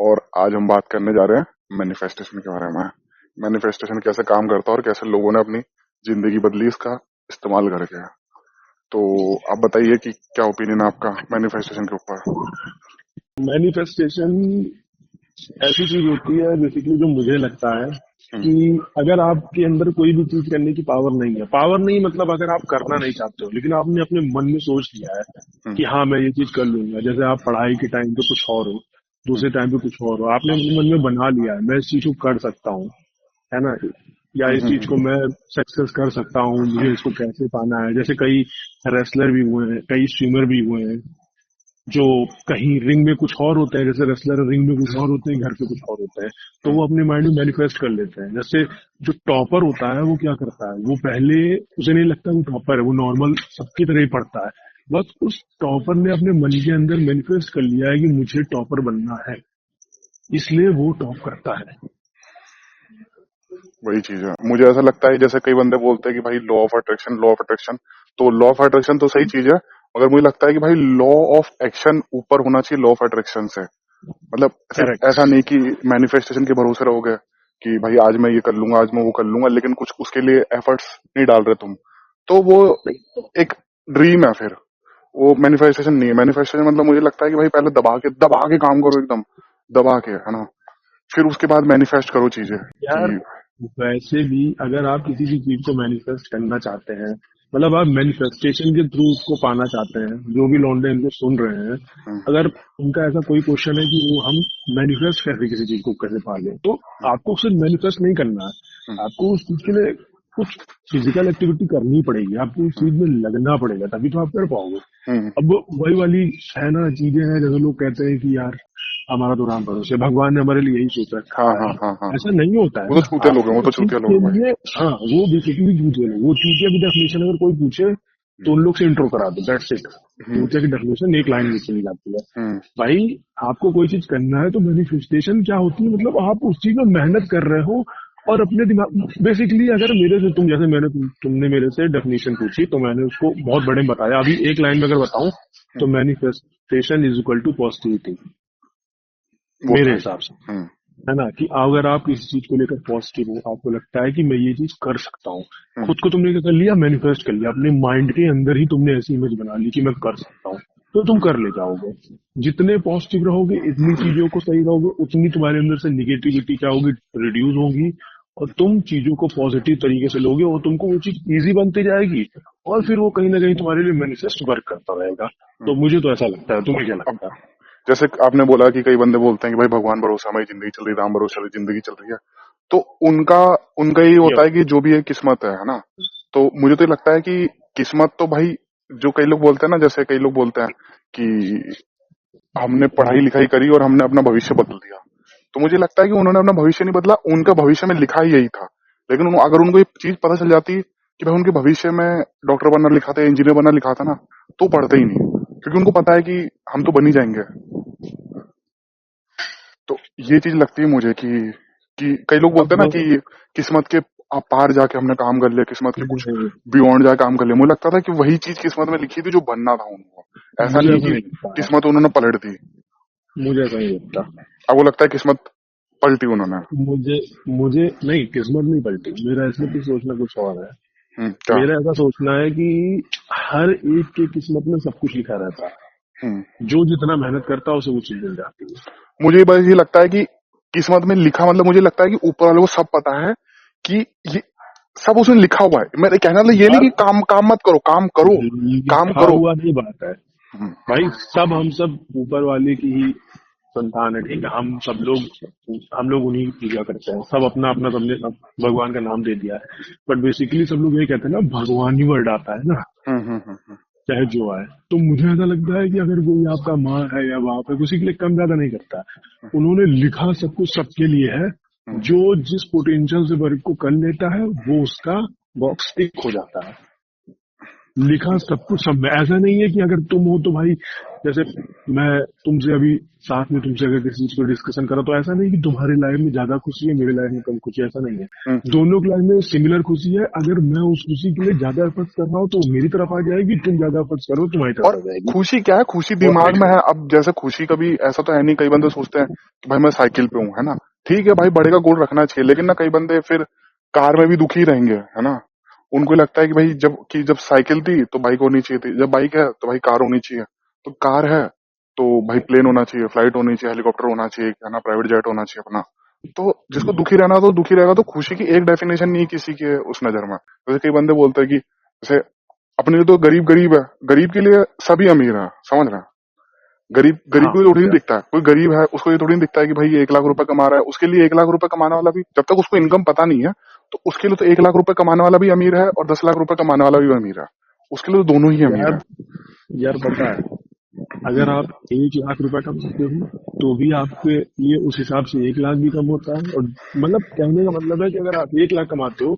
और आज हम बात करने जा रहे हैं मैनिफेस्टेशन के बारे में। मैनिफेस्टेशन कैसे काम करता है और कैसे लोगों ने अपनी जिंदगी बदली इसका इस्तेमाल करके। तो आप बताइए कि क्या ओपिनियन है आपका मैनिफेस्टेशन के ऊपर। मैनिफेस्टेशन ऐसी चीज होती है बेसिकली जो मुझे लगता है हम्म, कि अगर आपके अंदर कोई भी चीज करने की पावर नहीं है, पावर नहीं मतलब अगर आप करना नहीं चाहते हो लेकिन आपने अपने मन में सोच लिया है हम्म, कि हाँ मैं ये चीज कर लूंगा, जैसे आप पढ़ाई के टाइम पे कुछ और हो, हम्म, दूसरे टाइम पे कुछ और हो, आपने अपने मन में बना लिया है मैं इस चीज को कर सकता हूँ, है ना, या हम्म, इस चीज को मैं सक्सेस कर सकता हूँ, मुझे इसको कैसे पाना है। जैसे कई रेसलर भी हुए हैं, कई स्विमर भी हुए हैं जो कहीं रिंग में कुछ और होते हैं, जैसे रेसलर रिंग में कुछ और होते हैं, घर पे कुछ और होते हैं, तो हम्म, वो अपने माइंड में मैनिफेस्ट कर लेते हैं। जैसे जो टॉपर होता है वो क्या करता है, वो पहले उसे नहीं लगता वो टॉपर है, वो नॉर्मल सबकी तरह ही पढ़ता है, बस उस टॉपर ने अपने मन के अंदर मैनिफेस्ट कर लिया है कि मुझे टॉपर बनना है, इसलिए वो टॉप करता है। वही चीज है। मुझे ऐसा लगता है जैसे कई बंदे बोलते हैं कि भाई law of attraction, law of attraction. तो लॉ ऑफ अट्रैक्शन तो सही चीज है, मगर मुझे लगता है कि भाई लॉ ऑफ एक्शन ऊपर होना चाहिए लॉ ऑफ अट्रैक्शन से। मतलब सिर्फ करेक्ट। ऐसा नहीं कि मैनिफेस्टेशन के भरोसे रहोगे कि भाई आज मैं ये कर लूंगा, आज मैं वो कर लूंगा, लेकिन कुछ उसके लिए एफर्ट्स नहीं डाल रहे तुम, तो वो एक ड्रीम है। फिर वो मैनिफेस्टेशन नहीं है। मैनिफेस्टेशन मतलब मुझे लगता है कि भाई पहले दबा के काम करो, एकदम दबा के, है ना। फिर उसके बाद मैनिफेस्ट करो चीजें कि। यार वैसे भी अगर आप किसी भी चीज को मैनिफेस्ट करना चाहते हैं, मतलब आप मैनिफेस्टेशन के थ्रू उसको पाना चाहते हैं, जो भी लौंडे इनको सुन रहे हैं, हम्म, अगर उनका ऐसा कोई क्वेश्चन है कि वो हम मैनिफेस्ट कैसे किसी चीज को कैसे पा लें, तो आपको सिर्फ मैनिफेस्ट नहीं करना हम्म, है, आपको उस चीज के लिए कुछ फिजिकल एक्टिविटी करनी पड़ेगी, आपको उस हम्म, चीज में लगना पड़ेगा, तभी तो आप कर पाओगे। हम्म, अब वही वाली है ना चीजें हैं, जैसे लोग कहते हैं कि यार हमारा तो राम भरोसे, भगवान ने हमारे लिए यही सोच हाँ, रखा है। हाँ, हाँ, हाँ, ऐसा हाँ। नहीं होता है वो तो ना, छूते लोग हैं, आपको वो तो उस चीज छूते लोग के हैं भाई। लिए, हाँ वो बेसिकली चूतिया लोग, वो चूतिया की डेफिनेशन अगर कोई पूछे तो उन लोग से इंट्रो करा दो, दैट्स इट। हम्म, चूतिया की डेफिनेशन एक लाइन में चली जाती है। हम्म, भाई आपको कोई चीज करना है तो मैनिफेस्टेशन क्या होती है, मतलब आप उस चीज में मेहनत कर रहे हो और अपने दिमाग, बेसिकली अगर मेरे से तुम जैसे तुमने मेरे से डेफिनेशन पूछी तो मैंने उसको बहुत बड़े में बताया, अभी एक लाइन में अगर बताऊं तो hmm, manifestation is equal to positivity, वो तो मेरे है ही। हिसाब से, हम्म, है ना, कि अगर आप किसी चीज को लेकर पॉजिटिव हो, आपको लगता है कि मैं ये चीज कर सकता हूँ, हम्म, खुद को तुमने क्या कर लिया, मैनिफेस्ट कर लिया, अपने माइंड के अंदर ही तुमने ऐसी इमेज बना ली कि मैं कर सकता हूँ, तो तुम कर ले जाओगे। जितने पॉजिटिव रहोगे, इतनी चीजों को सही रहोगे, उतनी तुम्हारे अंदर से निगेटिविटी क्या होगी, रिड्यूस होगी, और तुम चीजों को पॉजिटिव तरीके से लोगे और तुमको वो चीज इजी बनती जाएगी, और फिर वो कहीं ना कहीं तुम्हारे लिए मैनिफेस्ट वर्क करता रहेगा। हम्म। तो मुझे तो ऐसा लगता है, तुम्हें क्या अब लगता है? जैसे आपने बोला कि कई बंदे बोलते हैं कि भाई भगवान भरोसे हमारी जिंदगी चल रही है, राम भरोसे हमारी जिंदगी चल रही है। तो उनका उनका ये ये होता है कि जो भी है किस्मत है ना। तो मुझे तो ये लगता है कि किस्मत तो भाई, जो कई लोग बोलते हैं ना, जैसे कई लोग बोलते हैं कि हमने पढ़ाई लिखाई करी और हमने अपना भविष्य बदल दिया। तो मुझे लगता है कि उन्होंने अपना भविष्य नहीं बदला, उनका भविष्य में लिखा ही यही था। लेकिन अगर उनको ये चीज पता चल जाती कि भाई उनके भविष्य में डॉक्टर बनना लिखा था, इंजीनियर बनना लिखा था ना, तो पढ़ते ही नहीं, क्योंकि उनको पता है कि हम तो बन ही जाएंगे। तो ये चीज लगती है मुझे कि कई लोग बोलते हैं ना अब कि किस्मत के पार जाके हमने काम कर लिया, किस्मत के कुछ नहीं, बियॉन्ड जाके काम कर लिया। मुझे लगता था कि वही चीज किस्मत में लिखी थी जो बनना था उनको। ऐसा मुझे नहीं ऐसा कि नहीं लगता है, किस्मत उन्होंने पलट दी। मुझे ऐसा नहीं लगता। अब वो लगता है किस्मत पलटी उन्होंने। मुझे मुझे नहीं, किस्मत नहीं पलटी, मेरा इसमें तो सोचना कुछ और है। क्या। मेरा ऐसा सोचना है कि हर एक के किस्मत में सब कुछ लिखा रहता है, हम्म जो जितना मेहनत करता है उसे वो चीज मिल जाती है। मुझे बस ये लगता है कि किस्मत में लिखा, मतलब मुझे लगता है कि ऊपर वाले को सब पता है कि ये सब उसने लिखा हुआ है। मेरे कहना मतलब ये नहीं कि बात काम काम मत करो, काम करो, काम लिखा करो। हुआ नहीं बात है हम्म, भाई, सब हम सब ऊपर वाले की ही संतान है, ठीक है, हम लोग उन्हीं की पूजा करते हैं, सब अपना अपना सबने भगवान का नाम दे दिया है, बट बेसिकली सब लोग ये कहते हैं ना, भगवान ही वर्ड आता है ना, हम्म, हम्म, हम्म, चाहे जो आए। तो मुझे ऐसा लगता है कि अगर कोई आपका माँ है या बाप है, किसी के लिए कम ज्यादा नहीं करता है, उन्होंने लिखा सब कुछ सबके लिए है, हम्म, जो जिस पोटेंशियल से वर्क को कर लेता है वो उसका बॉक्स टिक हो जाता है। लिखा सब कुछ सब में। ऐसा नहीं है कि अगर तुम हो तो भाई, जैसे मैं तुमसे अभी साथ में तुमसे अगर किसी चीज को डिस्कशन करा, तो ऐसा नहीं कि तुम्हारी लाइफ में ज्यादा खुशी है, मेरी लाइफ में कम खुशी है, ऐसा नहीं है। हम्म। दोनों की लाइफ में सिमिलर खुशी है। अगर मैं उस खुशी के लिए ज्यादा एफर्ट्स कर रहा हूँ तो वो मेरी तरफ आ जाएगी, तुम ज्यादा एफर्ट्स करो तुम्हारी तरफ और आ जाएगी। खुशी क्या है, खुशी और दिमाग में है। अब जैसे खुशी कभी ऐसा तो है नहीं, कई बंदे सोचते हैं कि भाई मैं साइकिल पे हूँ, है ना, ठीक है भाई, बड़े का गोल रखना चाहिए, लेकिन ना कई बंदे फिर कार में भी दुखी रहेंगे, है ना। उनको लगता है कि भाई जब साइकिल थी तो बाइक होनी चाहिए थी, जब बाइक है तो भाई कार होनी चाहिए, तो कार है तो भाई प्लेन होना चाहिए, फ्लाइट होनी चाहिए, हेलीकॉप्टर होना चाहिए, है ना, प्राइवेट जेट होना चाहिए अपना। तो जिसको दुखी रहना तो दुखी रहेगा। तो खुशी की एक डेफिनेशन नहीं है किसी के उस नजर में। जैसे कई बंदे बोलते हैं कि जैसे अपने लिए तो गरीब गरीब है, गरीब के लिए सभी अमीर है, समझ रहे हैं। गरीब गरीब हाँ को ये थोड़ी नहीं दिखता है, कोई गरीब है उसको ये थोड़ी नहीं दिखता है कि भाई ये 1 लाख रुपए कमा रहा है, उसके लिए 1 लाख रुपए कमाने वाला भी, जब तक उसको इनकम पता नहीं है, तो उसके लिए तो 1 लाख रुपए कमाने वाला भी अमीर है और 10 लाख रुपए कमाने वाला भी अमीर है। उसके लिए तो दोनों ही अमीर यार, है। यार पता है, अगर आप 1 लाख रुपए कमाते हो तो भी आपके लिए उस हिसाब से 1 लाख भी कम होता है। और मतलब कहने का मतलब है कि अगर आप 1 लाख कमाते हो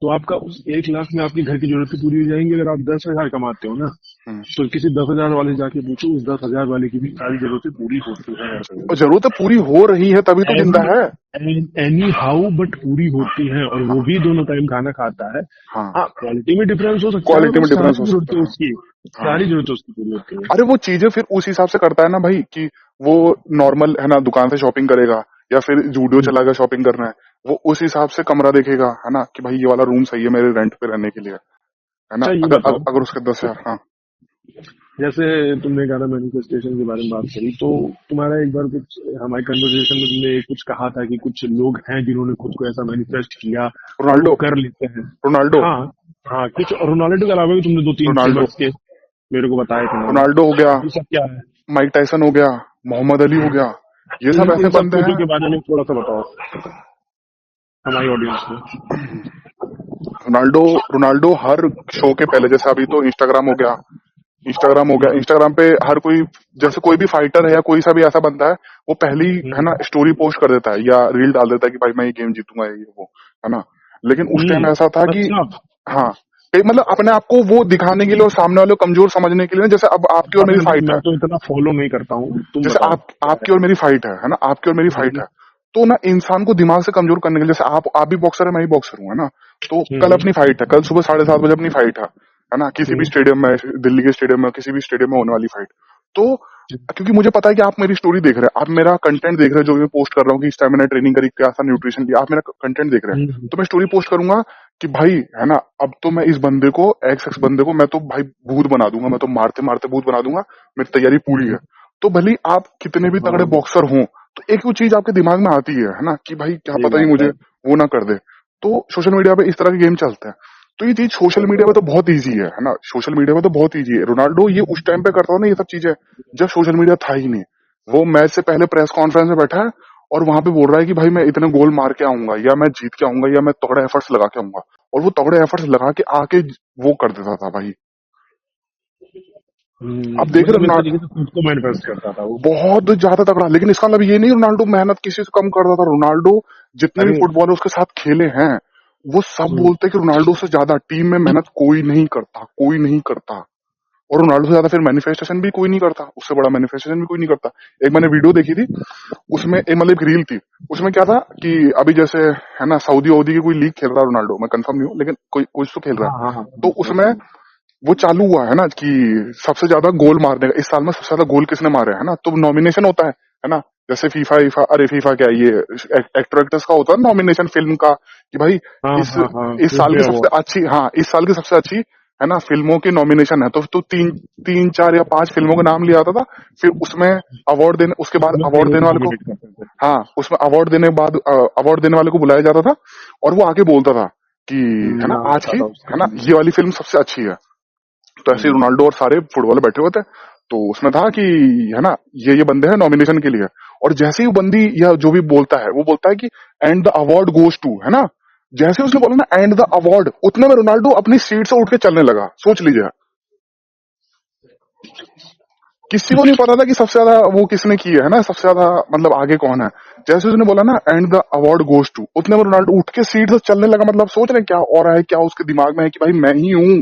तो आपका उस 1 लाख में आपकी घर की जरूरतें पूरी हो जाएंगी। अगर आप 10 हजार कमाते हो ना, हम्म। तो किसी 10 हजार वाले से जाके पूछो, उस 10 हजार वाले की भी सारी जरूरतें पूरी होती हैं हर और समय। जरूरतें पूरी हो रही है तभी तो जिंदा एनी है। एनी हाउ बट पूरी होती हैं, और वो हाँ। भी दोनों टाइम खाना खाता है। हाँ। हाँ, क्वालिटी में डिफरेंस हो सकता है, क्वालिटी में बट डिफरेंस हो सारी सकता जरूरतें है। उसकी, हाँ। सारी जरूरतें उसकी पूरी होती हैं। अरे वो चीजें फिर उस हिसाब से करता है ना भाई, कि वो नॉर्मल है ना दुकान से शॉपिंग करेगा, या फिर जूडियो हम्म। चला गया शॉपिंग करना है, वो उस हिसाब से कमरा देखेगा, है ना, कि भाई ये वाला रूम सही है मेरे रेंट पे रहने के लिए, है ना। अच्छा ये अगर बताओ, अगर उसके 10 हजार। हाँ। जैसे तुमने कहा था मैनिफेस्टेशन के बारे में बात करी, तो तुम्हारा एक बार कुछ हमारी कन्वर्सेशन में तुमने कुछ कहा था कि कुछ लोग हैं जिन्होंने खुद को ऐसा मैनिफेस्ट किया और वो रोनाल्डो। कर लेते हैं। रोनाल्डो। हाँ, हाँ, कुछ रोनाल्डो के अलावा भी तुमने दो तीन रोनाल्डो। फेमस के मेरे को बताए थे नाम। रोनाल्डो हो गया, ये सब क्या है? माइक टाइसन हो गया, मोहम्मद अली हो गया, ये सब इन ऐसे इन सब बंदे चीजों हैं। के बारे में थोड़ा सा बताओ हमारी ऑडियंस को। रोनाल्डो रोनाल्डो हर शो के पहले, जैसे अभी तो इंस्टाग्राम हो गया, इंस्टाग्राम पे हर कोई, जैसे कोई भी फाइटर है या कोई सा भी ऐसा बंदा है, वो पहली, है ना, स्टोरी पोस्ट कर देता है या रील डाल देता है कि भाई मैं ये गेम जीतूंगा, ये वो, है ना। लेकिन उस टाइम ऐसा था कि, अच्छा। हाँ, मतलब अपने आप को वो दिखाने के लिए और सामने वाले को कमजोर समझने के लिए, जैसे अब आपकी और पता मेरी नहीं, फाइट मैं है, तो इतना फॉलो नहीं करता हूँ, तुम जैसे बताओ क्या आपकी और मेरी फाइट है ना, आपकी और मेरी फाइट है। है, तो ना इंसान को दिमाग से कमजोर करने के लिए, जैसे आप भी बॉक्सर है, मैं भी बॉक्सर हूँ, है ना, तो कल हम्म। अपनी फाइट है, कल सुबह 7:30 बजे अपनी फाइट है ना, किसी भी हम्म। स्टेडियम में, दिल्ली के स्टेडियम में, किसी भी स्टेडियम में होने वाली फाइट। तो क्योंकि मुझे पता है कि आप मेरी स्टोरी देख रहे हैं, आप मेरा कंटेंट देख रहे हैं, जो मैं पोस्ट कर रहा हूँ कि इस टाइम मैंने ट्रेनिंग करी, क्या सा न्यूट्रिशन लिया, आप मेरा कंटेंट देख रहे हैं, हम्म। तो मैं स्टोरी पोस्ट करूंगा कि भाई, है ना, अब तो मैं इस बंदे को, एक्स बंदे को मैं तो भाई भूत बना दूंगा, मैं तो मारते मारते भूत बना दूंगा, मेरी तैयारी पूरी है। हम्म। तो भले ही आप कितने भी तगड़े हाँ, बॉक्सर हों, तो एक वो चीज आपके दिमाग में आती है ना, कि भाई क्या सही पता ही बात मुझे है। वो ना कर दे। तो सोशल मीडिया पे इस तरह के गेम चलते हैं। तो ये चीज सोशल मीडिया पे तो बहुत ईजी है ना, सोशल मीडिया पे तो बहुत ईजी है। रोनाल्डो ये उस टाइम पे करता था ना ये सब चीजें, जब सोशल मीडिया था ही नहीं। वो मैच से पहले प्रेस कॉन्फ्रेंस में बैठा है और वहां पे बोल रहा है कि भाई मैं इतने गोल मार के आऊंगा, या मैं जीत के आऊंगा, या मैं तगड़े एफर्ट्स लगा के आऊंगा, और वो तगड़े एफर्ट्स लगा के आके वो कर देता था भाई। अब देख मतलब रहे इस हो, तरीके से खुद को मैनिफेस्ट करता था वो। बहुत ज्यादा तगड़ा। लेकिन इसका मतलब ये नहीं रोनाल्डो मेहनत किसी से कम करता था। रोनाल्डो जितने भी अरे। फुटबॉलर उसके साथ खेले हैं, वो सब हम्म। बोलते हैं कि रोनाल्डो से ज्यादा टीम में मेहनत कोई नहीं करता, कोई नहीं करता। और रोनाल्डो से ज्यादा फिर मैनिफेस्टेशन भी कोई नहीं करता, उससे बड़ा मैनिफेस्टेशन भी कोई नहीं करता। एक मैंने वीडियो देखी थी, उसमें एक मतलब एक रील थी, उसमें क्या था कि अभी जैसे, है ना, सऊदी वऊदी की कोई लीग खेल रहा है रोनाल्डो, मैं कंफर्म नहीं हूँ, लेकिन कोई कुछ तो खेल रहा हाँ, है। हाँ, हाँ, तो उसमें वो चालू हुआ है ना कि सबसे ज्यादा गोल मारने का, इस साल में सबसे ज्यादा गोल किसने मारे, है ना, तो नॉमिनेशन होता है ना। जैसे फीफा ईफा, अरे फीफा क्या, ये एक्टर एक्ट्रेस का होता है नॉमिनेशन फिल्म का, कि भाई हाँ, इस हाँ, हाँ, इस साल ट्यूसडे की सबसे अवार्ड। अच्छी, हाँ, इस साल की सबसे अच्छी, है ना, फिल्मों की नॉमिनेशन है, तो तीन तीन चार या पांच फिल्मों का नाम लिया आता था। फिर उसमें अवार्ड देने, उसके बाद उसमें अवार्ड तीनों को देने वाले को, नॉमिनेट करते थे। हाँ, उसमें अवार्ड देने के बाद अवार्ड देने वाले को बुलाया जाता था, और वो आके बोलता था कि, है ना, नाम आज पता की, था उसका। है ना, ये वाली फिल्म सबसे अच्छी है। तो ऐसे ही हम्म। रोनाल्डो और सारे फुटबॉलर बैठे हुए थे, तो उसमें था कि, है ना, ये बंदे हैं नॉमिनेशन के लिए। और जैसे ही वो बंदी या जो भी बोलता है, वो बोलता है कि and the award goes to, है ना, जैसे ही उसने बोला ना एंड द अवार्ड, उतने में रोनाल्डो अपनी सीट से उठ के चलने लगा। सोच लीजिए, किसी को नहीं पता था कि सबसे ज्यादा वो किसने की है ना, सबसे ज्यादा मतलब आगे कौन है। जैसे उसने बोला ना and the award goes to, उतने में रोनाल्डो उठ के सीट से चलने लगा। मतलब सोच रहे हैं क्या हो रहा है, क्या उसके दिमाग में है कि भाई मैं ही हूँ,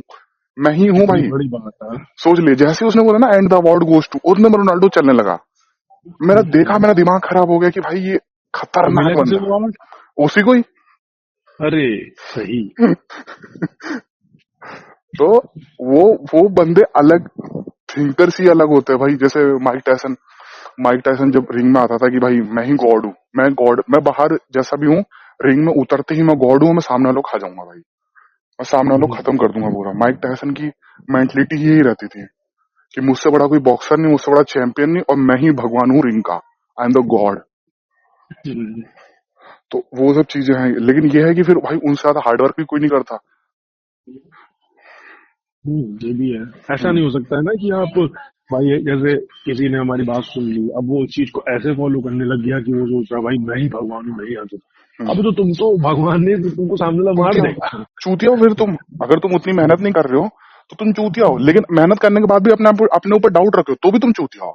मैं ही हूँ कितनी भाई। बड़ी बात है। सोच ले, जैसे ही उसने बोला ना and the award goes to, उसमें रोनाल्डो चलने लगा। मेरा देखा, मेरा दिमाग खराब हो गया कि भाई ये और मिला खतरनाक किसे बंदा अवार्ड? है, उसी को ही। अरे सही। तो वो बंदे अलग, थिंकर्स ही अलग होते हैं भाई। जैसे माइक टायसन जब रिंग में आता था कि भाई मैं ही गॉड हूँ, मैं गॉड, मैं बाहर जैसा भी हूँ, रिंग में उतरते ही मैं गॉड हूँ, मैं सामने वालों को खा जाऊंगा भाई, मैं सामने वालों को खत्म कर दूंगा पूरा। माइक टायसन की मेंटलिटी यही रहती थी कि मुझसे बड़ा कोई बॉक्सर नहीं, मुझसे बड़ा चैंपियन नहीं, और मैं ही भगवान हूँ रिंग का, आई एम द गॉड। तो वो सब चीजें हैं, लेकिन ये है कि फिर भाई उनसे ज्यादा हार्डवर्क भी कोई नहीं करता। ये भी है। ऐसा हम्म, नहीं हो सकता है ना कि आप भाई जैसे किसी ने हमारी बात सुन ली, अब वो उस चीज को ऐसे फॉलो करने लग गया कि वो सोच रहा है भाई मैं ही भगवान हूँ, मैं ही आगे। हम्म। अब तो तुम तो भगवान ने तो तुमको सामने वाला मार चूतिया हो, देगा। चूतिया हो फिर तुम। अगर तुम उतनी मेहनत नहीं कर रहे हो तो तुम चूतिया हो, लेकिन मेहनत करने के बाद भी अपने ऊपर डाउट रखे हो तो भी तुम चूतिया हो।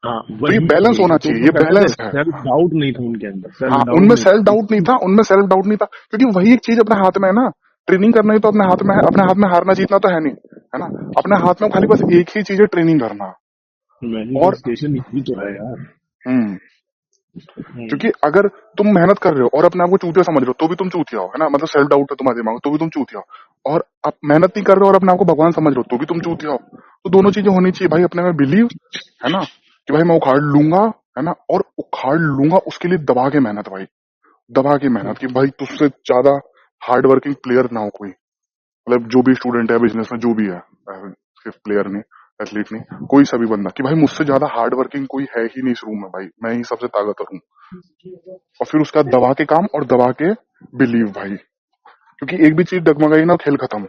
हाँ तो ये वही बैलेंस यही होना तो चाहिए, वो ये कहते थे, बैलेंस है। सेल्फ डाउट नहीं था उनके अंदर, हाँ, सेल्फ डाउट उनमें नहीं सेल्फ डाउट नहीं था। था, उनमें सेल्फ डाउट नहीं था, क्योंकि वही एक चीज अपने हाथ में है ना। ट्रेनिंग करना ही तो अपने हाथ में है, अपने हाथ में हारना जीतना तो है नहीं, है ना। अपने हाथ में खाली बस एक ही चीज है, ट्रेनिंग करना। और मैनिफेस्टेशन यही तो है यार। हम्म हम्म, क्योंकि अगर तुम मेहनत कर रहे हो और अपने आप को चूतिया समझ रहे हो तो भी तुम चूतिया हो, है ना। मतलब सेल्फ डाउट है तुम्हारे दिमाग में तो भी तुम चूतिया हो, और आप मेहनत नहीं कर रहे हो और अपने आप को भगवान समझ रहे हो तो भी तुम चूतिया हो। तो दोनों चीजें होनी चाहिए भाई, अपने में बिलीव, है ना, कि भाई मैं उखाड़ लूंगा, है ना, और उखाड़ लूंगा उसके लिए दबा के मेहनत भाई, दबा के मेहनत, कि भाई तुझसे ज्यादा हार्ड वर्किंग प्लेयर ना हो कोई। मतलब जो भी स्टूडेंट है बिजनेस में, जो भी है, सिर्फ प्लेयर नहीं, एथलीट नहीं, कोई सा भी बंदा, कि भाई मुझसे ज्यादा हार्ड वर्किंग कोई है ही नहीं इस रूम में भाई, मैं ही सबसे ताकतवर हूँ। और फिर उसका दबा के काम और दबा के बिलीव भाई, क्योंकि एक भी चीज डगमगाई ना, खेल खत्म।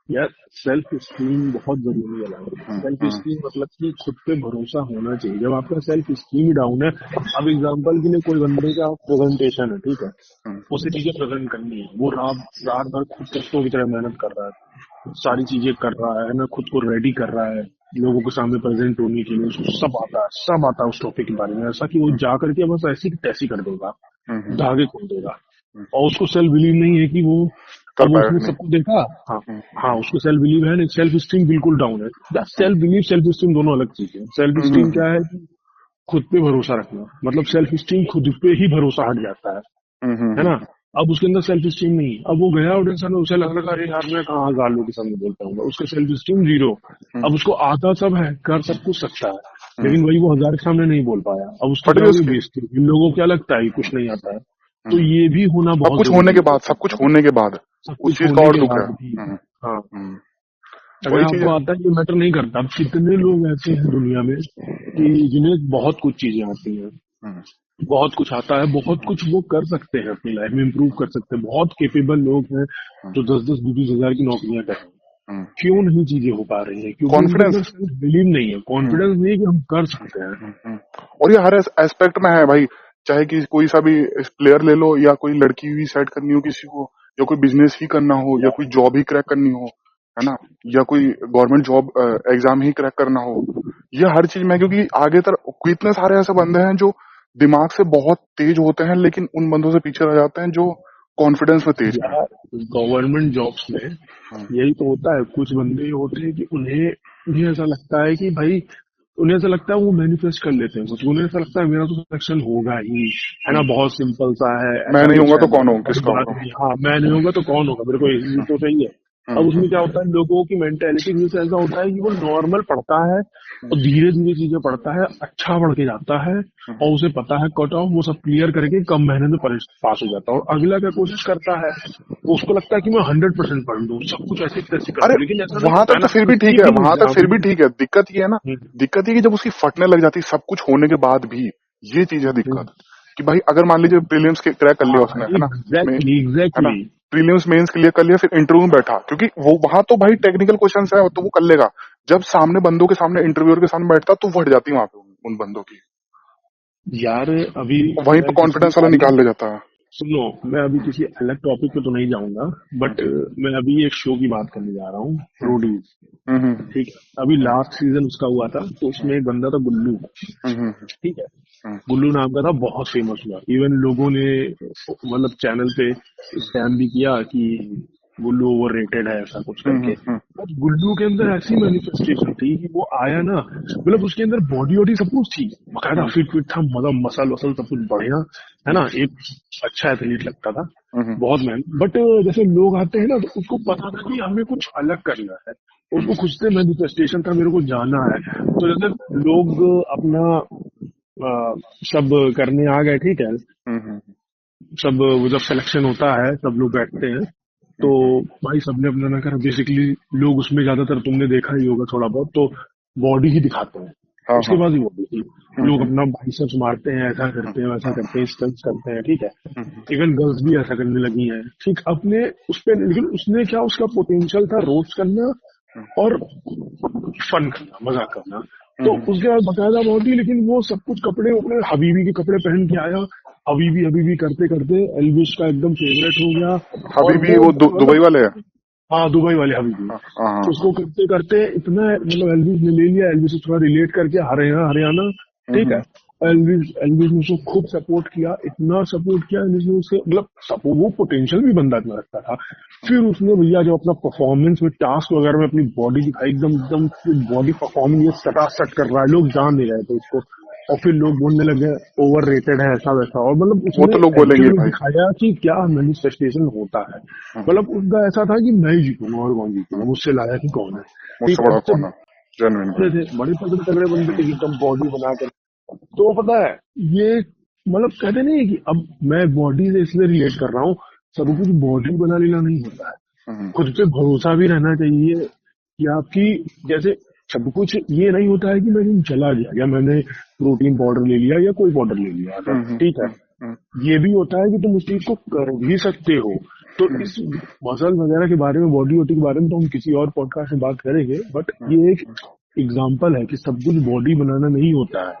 यार सेल्फ स्टीम बहुत जरूरी है लाइफ में। हम्म, सेल्फ हम्म, स्टीम मतलब कि खुद पे भरोसा होना चाहिए। जब आपका सेल्फ स्टीम डाउन है, अब एग्जांपल के लिए कोई बंदे का प्रेजेंटेशन है, ठीक है, हम्म, उसे चीजें प्रेजेंट करनी है, वो रात रात भर खुद कष्टों की तरह मेहनत कर रहा है, सारी चीजें कर रहा है ना, खुद को रेडी कर रहा है लोगों के सामने प्रेजेंट होने के लिए, उसको सब आता है उस टॉपिक के बारे में, ऐसा कि वो जा करके बस ऐसी की तैसी कर देगा, हम्म, धागे खोल देगा। हम्म, और उसको सेल्फ बिलीव नहीं है कि वो, कर अब पाएगा उसने कि नहीं। सबको देखा। हाँ, हम्म, हाँ उसको सेल्फ बिलीव है नहीं, सेल्फ स्टीम बिल्कुल डाउन है। हम्म, सेल्फ बिलीव सेल्फ स्टीम दोनों अलग चीज है। सेल्फ हम्म, स्टीम क्या है कि खुद पे भरोसा रखना, मतलब सेल्फ स्टीम खुद पे ही भरोसा हट जाता हम्म, है ना। अब उसके अंदर सेल्फ स्टीम नहीं है, अब वो गया ऑडिशन में, उसे लग रहा अरे यार मैं कहाँ हजार लोगों के सामने बोल पाऊंगा, उसका सेल्फ स्टीम जीरो। हम्म, अब उसको आता सब है, कर सब कुछ सकता है, हम्म, लेकिन वही वो हजार के सामने नहीं बोल पाया, अब उसकी फट क्या गई होगी, उसकी। बेइज्जती होगी, इन लोगों को क्या लगता है कि कुछ नहीं आता है। तो हम्म, ये भी होना सब बहुत कुछ होने जरूरी के है बाद, किसी सब कुछ का। होने के बाद सब उस कुछ चीज का होने और के दुख है। बाद भी। हाँ, हम्म, अगर वही चीज आपको है। आता है ये मैटर नहीं करता। अब कितने लोग ऐसे हैं दुनिया में कि जिन्हें बहुत कुछ चीजें आती हैं, हम्म, बहुत कुछ आता है, बहुत कुछ वो कर सकते हैं अपनी लाइफ में, इम्प्रूव कर सकते हैं, बहुत केपेबल लोग हैं हम्म, जो 10-10 20-20 हजार की नौकरियां कर रहे हैं। हम्म, क्यों नहीं चीजें हो पा रही हैं? क्योंकि उनके कॉन्फिडेंस। अंदर सेल्फ बिलीव नहीं है, कॉन्फिडेंस नहीं है कि हम कर सकते हैं। और ये हर एस्पेक्ट में है भाई, चाहे कि कोई सा भी प्लेयर ले लो, या कोई लड़की भी सेट करनी हो किसी को, या कोई बिजनेस ही करना हो, या कोई जॉब ही क्रैक करनी हो, है ना, या कोई गवर्नमेंट जॉब एग्जाम ही क्रैक करना हो, ये हर चीज में, क्योंकि आगे तक इतने सारे ऐसे बंदे हैं जो दिमाग से बहुत तेज होते हैं, लेकिन उन बंदों से पीछे रह जाते हैं जो कॉन्फिडेंस में तेज है। यार गवर्नमेंट जॉब्स में हम्म, यही तो होता है, कुछ बंदे ये होते हैं कि उन्हें उन्हें ऐसा लगता है कि भाई, उन्हें ऐसा लगता है वो मैनिफेस्ट कर लेते हैं कुछ, उन्हें ऐसा लगता है मेरा तो सिलेक्शन होगा ही, है ना, हम्म। बहुत सिंपल सा है, मैं ऐसा नहीं कुछ होऊंगा है तो कौन नहीं, हो, बड़ी किसका बात होगा। नहीं, हाँ मैं नहीं होगा तो कौन होगा, मेरे को ये तो चाहिए। अब उसमें क्या होता है, लोगों की मेंटेलिटी में से ऐसा होता है कि वो नॉर्मल पढ़ता है और धीरे धीरे चीजें पढ़ता है, अच्छा पढ़ के जाता है, और उसे पता है कट ऑफ वो सब क्लियर करके कम मेहनत में पास हो जाता है, और अगला क्या कोशिश करता है, वो उसको लगता है कि मैं 100% पढ़ लूँ, सब कुछ ऐसे तैसे कर अरे लूँ, लेकिन ऐसा नहीं वहां होता तक है तो ना। फिर भी ठीक एक है, दिन वहां तक एग्जाम फिर भी में। ठीक है। दिक्कत ये है ना, हम्म, दिक्कत ये कि जब उसकी फटने लग जाती सब कुछ होने के बाद भी, ये चीज है हम्म, दिक्कत। कि भाई अगर मान लीजिए प्रीलिम्स के क्रैक कर लिया हाँ उसने, है ना, एग्जैक्टली है ना, एग्जैक्टली। प्रीलिम्स मेंस क्लियर कर लिया, फिर इंटरव्यू में बैठा, क्योंकि वो वहां तो भाई टेक्निकल क्वेश्चंस है तो वो कर लेगा। जब सामने बंदों के सामने, इंटरव्यूअर के सामने बैठता तो फट जाती वहां पे उन बंदों की। यार अभी और वहीं मैं पे किसी कॉन्फिडेंस वाला अलग, निकाल ले जाता है। सुनो, मैं अभी किसी अलग टॉपिक पे तो नहीं जाऊंगा, हम्म, बट मैं अभी एक शो की बात करने जा रहा हूँ, हम्म, रोडीज। हम्म, हम्म, ठीक है, अभी लास्ट सीजन उसका हुआ था, तो उसमें एक बंदा था गुल्लू। हम्म, ठीक है, गुल्लू नाम का था, बहुत फेमस हुआ, इवन लोगों ने मतलब चैनल पे स्कैम भी किया कि गुल्लू ओवर रेटेड है ऐसा कुछ हम्म, करके। हम्म, बट गुल्लू के अंदर ऐसी मैनिफेस्टेशन थी कि वो आया ना, मतलब उसके अंदर बॉडी वॉडी सब कुछ थी, बकायदा हम्म, फिट फिट था, मतलब मसल वसल सब कुछ बढ़िया, है ना, एक अच्छा एथलीट लगता था, हम्म, बहुत मेहनत। बट जैसे लोग आते हैं ना तो उसको पता था कि हमें कुछ अलग करना है, उसको खुद से मैनिफेस्टेशन था मेरे को जाना है। तो जैसे लोग अपना अ, सब करने आ गए, ठीक है, हम्म, हम्म, सब वो जब सिलेक्शन होता है सब लोग बैठते हैं, तो हम्म, भाई सबने अपना ना करा, बेसिकली लोग उसमें ज्यादातर तुमने देखा ही होगा थोड़ा बहुत, तो बॉडी ही दिखाते हैं, हाँ उसके हाँ, बाद ही बॉडी थी। लोग हम्म, अपना बाइसेप्स मारते हैं, ऐसा हम्म, करते हैं, वैसा करते हैं, स्टंट्स करते हैं, ठीक है। हम्म, इवन गर्ल्स भी ऐसा करने लगी हैं, ठीक, अपने उस पे, लेकिन उसने क्या, उसका पोटेंशियल था रोस्ट करना और फन करना, मजाक करना। तो हम्म, उसके बाद बकायदा बॉडी, लेकिन वो सब कुछ कपड़े उपड़े हबीबी के कपड़े पहन के आया, हबीबी हबीबी करते करते एल्विश का एकदम फेवरेट हो गया। और हबीबी वो वो दुबई मतलब, वाले है। हाँ दुबई वाले हबीबी, हाँ हाँ हाँ हाँ, उसको करते करते इतना, मतलब एल्विस ने ले लिया, एल्विस से थोड़ा रिलेट करके हरियाणा हरियाणा, ठीक है। हम्म, एल्विस एल्विस ने उसको खूब सपोर्ट किया, इतना सपोर्ट किया एल्विस ने उसके, मतलब वो पोटेंशियल भी बंदा इतना रखता था। फिर उसने भैया जब अपना परफॉर्मेंस में टास्क वगैरह में अपनी बॉडी दिखाई, एकदम एकदम बॉडी परफॉर्मिंग ये सटासट कर रहा है, लोग जान नहीं रहे थे उसको। और फिर लोग बोलने लगे ओवर रेटेड है ऐसा वैसा, और मतलब वो उसने तो लोग एक्चुअल बोलेंगे में भाई। दिखाया कि क्या मैनिफेस्टेशन होता है। हम्म, मतलब उसका ऐसा था कि मैं ही जीतूंगा और कौन जीतूंगा, मुझसे लाया कि कौन है, ठीक मुझसे है। बड़ा उससे कौन है, जेन्युइन बड़े भाई। थे, बड़े तगड़े तगड़े बंदे थे एकदम बॉडी बना कर। तो पता है, ये मतलब कहते नहीं है कि अब मैं बॉडी से इसलिए रिलेट कर रहा हूँ, सब कुछ बॉडी बना लेना नहीं होता है, हम्म, खुद पे भरोसा भी रहना चाहिए कि आपकी, जैसे सब कुछ ये नहीं होता है कि मैं जिम चला गया या मैंने प्रोटीन पाउडर ले लिया या कोई पाउडर ले लिया बस, हम्म, ठीक है। हम्म, ये भी होता है कि तुम उस चीज को कर भी सकते हो। तो हम्म, इस मसल वगैरह के बारे में, बॉडी वॉडी के बारे में तो हम किसी और पॉडकास्ट में बात करेंगे, बट ये एक एग्जाम्पल है कि सब कुछ बॉडी बनाना नहीं होता है,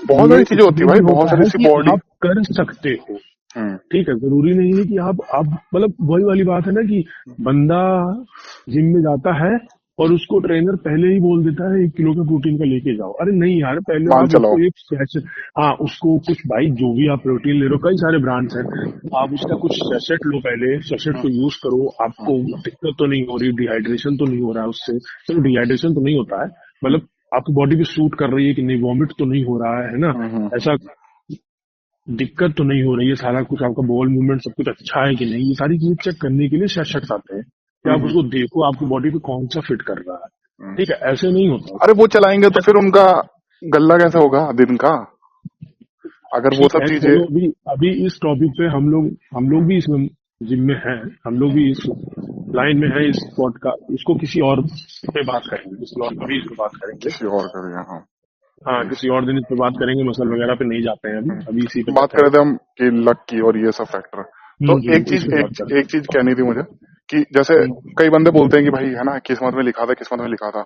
बहुत ये सारी चीजें होती उसमें है भाई, भी बहुत होता सारी है सी कि बॉडी। आप कर सकते हो, हम्म, ठीक है। जरूरी नहीं है कि आप मतलब वही वाली बात है ना कि बंदा जिम में जाता है और उसको ट्रेनर पहले ही बोल देता है 1 किलो का प्रोटीन का लेके जाओ, अरे नहीं यार, पहले मान आप चलाओ। उसको एक सेशन, हाँ उसको कुछ, भाई जो भी आप प्रोटीन ले रहे हो, कई सारे ब्रांड्स हैं, आप उसका कुछ सेशेट लो, पहले सेशेट हम्म, को यूज करो, आपको दिक्कत तो नहीं हो रही, डिहाइड्रेशन तो नहीं हो रहा है उससे, चलो डिहाइड्रेशन तो नहीं होता है, मतलब आपकी बॉडी पे सूट कर रही है कि नहीं, वॉमिट तो नहीं हो रहा है ना, ऐसा दिक्कत तो नहीं हो रही है, सारा कुछ आपका बॉल मूवमेंट सब कुछ अच्छा है कि नहीं, ये सारी चीजें चेक करने के लिए सेशेट्स आते हैं कि आप हम्म, उसको देखो आपकी बॉडी पे कौन सा फिट कर रहा है, हम्म। ठीक है, ऐसे नहीं होता। अरे वो चलाएंगे तो फिर ऐसे- उनका गल्ला कैसे होगा दिन का, अगर वो ठीक सब है, चीजें। चलो अभी अभी इस टॉपिक पे हम लोग भी इस जिम में हैं, हम लोग भी इस लाइन में है, इस पॉडकास्ट इसको किसी और पे बात करेंगे, किसी और कभी इस पे बात करेंगे। किसी और करें, हाँ। हाँ किसी और दिन इस पे बात करेंगे, मसल वगैरह पे नहीं जाते हैं, अभी अभी इसी पे बात करते कर रहे हैं। थे हम कि लक की और ये सब फैक्टर। तो एक इस चीज पे बात एक करते चीज कहनी थी मुझे कि जैसे हैं। कई बंदे बोलते हैं कि भाई है ना, किस्मत में लिखा था, किस्मत में लिखा था।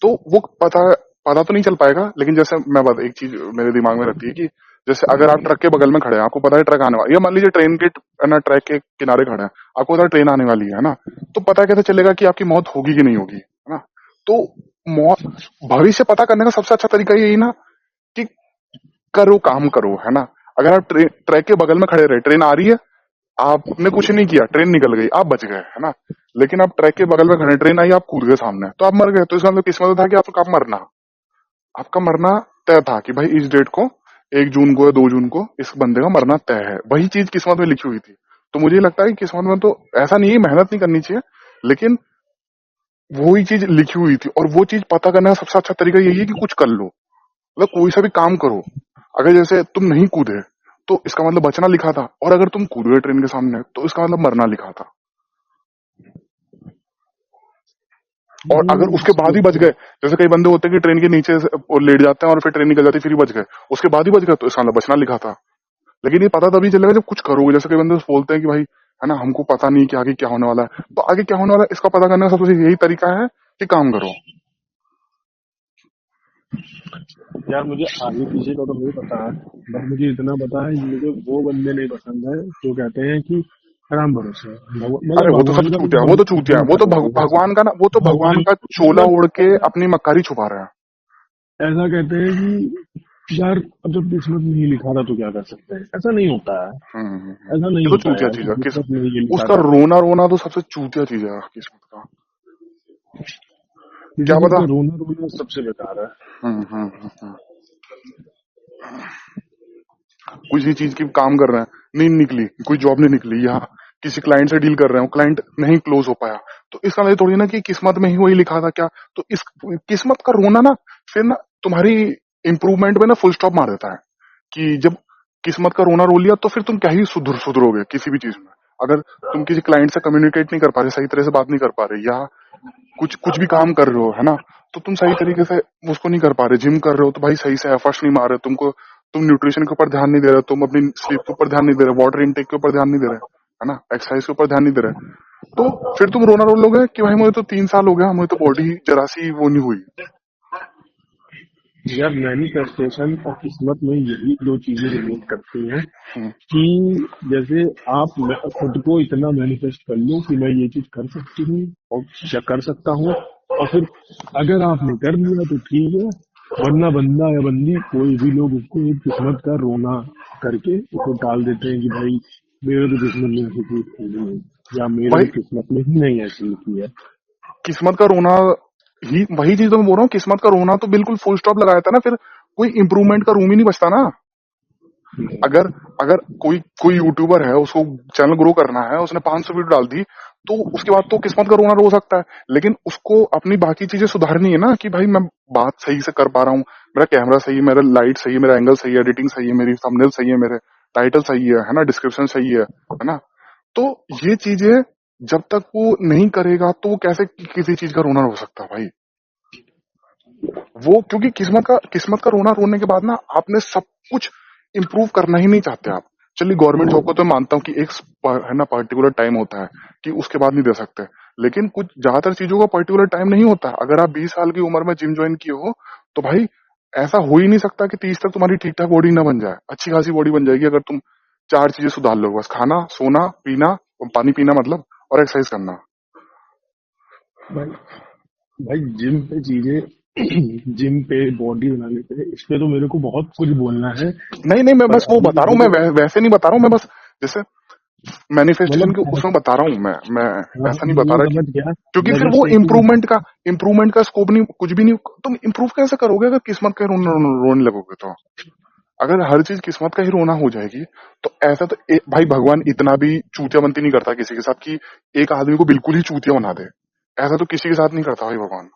तो वो पता पता तो नहीं चल पाएगा, लेकिन जैसे मैं बात, एक चीज मेरे दिमाग में रहती है कि जैसे अगर आप ट्रक के बगल में खड़े हैं, आपको पता है ट्रक आने वाला, या मान लीजिए ट्रेन के है ना, ट्रैक के किनारे खड़े हैं, आपको पता है ट्रेन आने वाली है ना, तो पता कैसे चलेगा कि आपकी मौत होगी कि नहीं होगी, है ना। तो मौत, भविष्य पता करने का सबसे अच्छा तरीका यही ना कि करो, काम करो, है ना। अगर आप ट्रैक के बगल में खड़े रहे, ट्रेन आ रही है, आपने कुछ नहीं किया, ट्रेन निकल गई, आप बच गए, है ना। लेकिन आप ट्रैक के बगल में खड़े, ट्रेन आई, आप कूद गए सामने, तो आप मर गए। तो इसका मतलब किस्मत था कि आपका मरना, आपका मरना तय था कि भाई इस डेट को, 1 जून को या 2 जून को इस बंदे का मरना तय है। वही चीज किस्मत में लिखी हुई थी। तो मुझे लगता है कि किस्मत में तो ऐसा नहीं है मेहनत नहीं करनी चाहिए, लेकिन वही चीज लिखी हुई थी, और वो चीज पता करने का सबसे अच्छा तरीका यही है कि कुछ कर लो, मतलब कोई सा भी काम करो। अगर जैसे तुम नहीं कूदे, तो इसका मतलब बचना लिखा था, और अगर तुम कूद गए ट्रेन के सामने, तो इसका मतलब मरना लिखा था। और अगर उसके बाद ही बच गए, जैसे कई बंदे होते हैं कि ट्रेन के नीचे से और लेट जाते हैं और फिर ट्रेन निकल जाती है, फिर ही बच गए, उसके बाद ही बच गए, तो इसका मतलब बचना लिखा था। लेकिन ये पता तभी चलेगा जब कुछ करोगे। जैसे कई बंदे बोलते हैं कि भाई है ना, हमको पता नहीं कि आगे क्या होने वाला है, तो आगे क्या होने वाला है इसका पता करने का सबसे यही तरीका है कि काम करो। यार मुझे आगे पीछे का तो नहीं पता है, बट मुझे इतना पता है कि मुझे वो बंदे नहीं पसंद है जो कहते हैं कि राम भरोसे अरे मतलब वो तो सब भगवान का भी चूतिया है, वो तो चूतिया है, भजन वो तो कर रहे हैं वैसे। भगवान का ना, वो तो भगवान भगवान का चोला मतलब ओढ़ के ऐसा अपनी मक्कारी छुपा रहे हैं। ऐसा कहते हैं कि यार अब जब किस्मत में ही लिखा था तो क्या कर सकते हैं, ऐसा नहीं होता है, ऐसा नहीं ये तो होता है चूतिया यार चीज कि है किस किस्मत में ही ये लिखा उसका था। रोना रोना तो सबसे चूतिया चीज है किस्मत का। क्या किस्मत पता। का रोना रोना सबसे बेकार है। हम्म हम्म हम्म, हम्म। किसी चीज की काम कर रहे हैं, नींद निकली, कोई जॉब नहीं निकली, या किसी क्लाइंट से डील कर रहे हो, क्लाइंट नहीं क्लोज हो पाया, तो इसका मतलब थोड़ी ना कि किस्मत में ही वही लिखा था क्या। तो इस किस्मत का रोना ना फिर ना तुम्हारी इंप्रूवमेंट में ना फुल स्टॉप मार देता है। कि जब किस्मत का रोना रो लिया तो फिर तुम क्या ही सुधरोगे किसी भी चीज में। अगर तुम किसी क्लाइंट से कम्युनिकेट नहीं कर पा रहे, सही तरह से बात नहीं कर पा रहे, या कुछ कुछ भी काम कर रहे हो है ना, तो तुम सही तरीके से उसको नहीं कर पा रहे, जिम कर रहे हो तो भाई सही से एफर्ट्स नहीं मार रहे तुमको, तुम न्यूट्रिशन के ऊपर ध्यान नहीं दे रहे, तुम अपनी स्लीप के ऊपर ध्यान नहीं दे रहे, वाटर इनटेक के ऊपर ध्यान नहीं दे रहे, है ना, एक्सरसाइज के ऊपर ध्यान नहीं दे रहे, तो फिर तुम रोना रो लोगे कि भाई मुझे तो 3 साल हो गया, मुझे तो बॉडी जरा सी वो नहीं हुई। यार मैनिफेस्टेशन और किस्मत में यही दो चीजें रिलेट करती हैं हम्म, कि जैसे आप खुद को इतना मैनिफेस्ट कर लो कि मैं ये चीज कर सकती हूँ और या कर सकता हूँ, और फिर अगर आपने कर लिया तो ठीक है, वरना बंदा या बंदी कोई भी लोग उसको एक किस्मत का रोना करके उसको टाल देते हैं कि भाई मेरे तो किस्मत में ऐसी चीज थी नहीं, या मेरे भाई तो किस्मत में ही नहीं ऐसी लिखी है। किस्मत का रोना ही वही चीज तो मैं बोल रहा हूँ, किस्मत का रोना तो बिल्कुल फुल स्टॉप लगाया था ना, फिर कोई इंप्रूवमेंट का रूम ही नहीं बचता ना। अगर अगर कोई कोई यूट्यूबर है, उसको चैनल ग्रो करना है, उसने 500 वीडियो डाल दी, तो उसके बाद तो किस्मत का रोना रो सकता है, लेकिन उसको अपनी बाकी चीजें सुधारनी है ना, कि भाई मैं बात सही से कर पा रहा हूँ, मेरा कैमरा सही है, मेरा लाइट सही है, मेरा एंगल सही है, एडिटिंग सही है, मेरी थंबनेल सही है, मेरे टाइटल सही है ना, डिस्क्रिप्शन सही है ना। तो ये चीजें जब तक वो नहीं करेगा तो वो कैसे किसी चीज का रोना रो सकता है भाई। वो क्योंकि किस्मत का रोना रोने के बाद ना आपने सब कुछ इम्प्रूव करना ही नहीं चाहते आप। चलिए गवर्नमेंट जॉब को तो मैं मानता हूँ कि एक है ना पर्टिकुलर टाइम होता है कि उसके बाद नहीं दे सकते, लेकिन कुछ ज्यादातर चीजों का पर्टिकुलर टाइम नहीं होता। अगर आप 20 साल की उम्र में जिम ज्वाइन किए हो तो भाई ऐसा हो ही नहीं सकता कि 30 तक तुम्हारी ठीक ठाक बॉडी ना बन जाए। अच्छी खासी बॉडी बन जाएगी अगर तुम 4 चीजें सुधार लो, बस खाना, सोना, पीना, पानी पीना मतलब, और एक्सरसाइज करना। भाई भाई जिम पे चीजें जिम पे बॉडी बनाने पे इस पे तो मेरे को बहुत कुछ बोलना है, नहीं नहीं, मैं पर बस वो अभी बता रहा हूँ, मैं जो वैसे नहीं बता रहा हूँ, मैं बस जैसे मैनिफेस्टेशन के मतलब उसमें बता रहा हूँ मैं हाँ ऐसा नहीं बता मैं रहा कि, समझ गया। क्योंकि मैं फिर जस्ट वो सेइंग इम्प्रूवमेंट का स्कोप नहीं, कुछ भी नहीं, तुम इम्प्रूव कैसे करोगे अगर किस्मत का ही रोने लगोगे तो। अगर हर चीज किस्मत का ही रोना हो जाएगी तो ऐसा तो भाई भगवान इतना भी चूतियाबंती नहीं करता किसी के साथ कि एक आदमी को बिल्कुल ही चूतिया बना दे। ऐसा तो किसी के साथ नहीं करता भाई भगवान,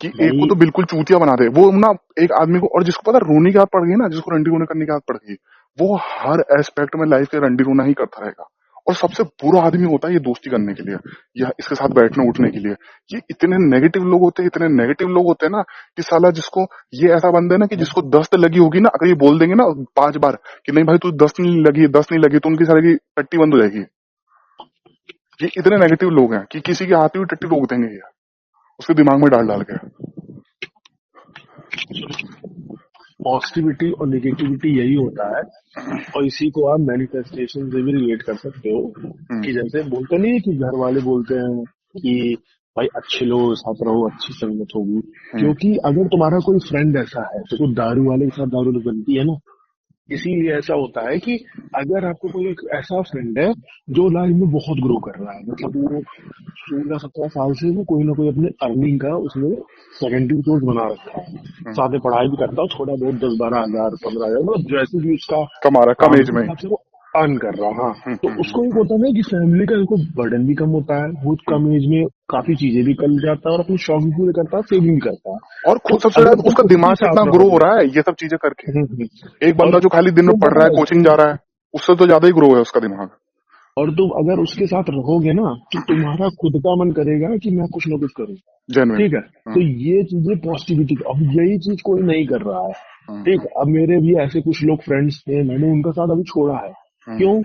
कि एक को भाई तो बिल्कुल चूतिया बना दे वो ना। एक आदमी को, और जिसको पता रोने की आदत पड़ गई ना, जिसको रंडी रोने करने की आदत पड़ गई, वो हर एस्पेक्ट में लाइफ के रंडी रोना ही करता रहेगा। और सबसे बुरा आदमी होता है ये दोस्ती करने के लिए या इसके साथ बैठने उठने के लिए। ये इतने नेगेटिव लोग होते हैं, इतने नेगेटिव लोग होते हैं ना, कि साला जिसको, ये ऐसा बंदा है ना कि जिसको दस्त लगी होगी ना, अगर ये बोल देंगे ना 5 बार कि नहीं भाई तू दस्त नहीं लगी, तो उनकी सारी की टट्टी बंद हो जाएगी। ये इतने नेगेटिव लोग हैं कि किसी की आती हुई टट्टी रोक देंगे ये, उसके दिमाग में डाल डाल के। पॉजिटिविटी और नेगेटिविटी यही होता है, और इसी को आप मैनिफेस्टेशन से भी रिलेट कर सकते हो हम्म कि जैसे बोलते नहीं है कि घर वाले बोलते हैं कि भाई अच्छे लोगों के साथ रहो, अच्छी संगत होगी, हम्म क्योंकि अगर तुम्हारा कोई फ्रेंड ऐसा है तो दारू वाले के साथ दारू तो बनती है ना। इसीलिए ऐसा होता है कि अगर आपको कोई एक ऐसा फ्रेंड है जो लाइफ में बहुत ग्रो कर रहा है, मतलब वो 16-17 साल से वो कोई ना कोई अपने अर्निंग का उसने सेकेंडरी सोर्स बना रखा है, हम्म। साथ में पढ़ाई भी करता है, थोड़ा बहुत 10-12 हजार 15 हजार मतलब जैसे भी उसका कमा रहा है कम काम एज के में। हिसाब से वो अर्न कर रहा। हाँ, तो हम्म। उसको एक होता है ना कि फैमिली का उसको बर्डन भी कम होता है, बहुत हम्म। कम एज में काफी चीजें भी कर जाता है और अपने शौक भी पूरे करता है, सेविंग भी करता है। और तो खुद सबसे अगर ज्यादा तुम उसका उसके दिमाग कितना साथ ग्रो हो रहोगे रहा है ये सब चीजें करके। हम्म, एक और बंदा जो खाली दिन में तुम पढ़ रहा है, पता है कोचिंग जा रहा है, उससे तो ज्यादा ही ग्रो है उसका दिमाग। और तुम अगर उसके साथ रहोगे ना तो तुम्हारा खुद का मन करेगा कि मैं कुछ ना कुछ करूं। जेन्युइन। ठीक है, तो ये चीजें पॉजिटिविटी, अब यही चीज कोई नहीं कर रहा है। ठीक, हम्म अब मेरे भी ऐसे कुछ लोग फ्रेंड्स थे, मैंने उनका साथ अभी छोड़ा है। हम्म क्यों?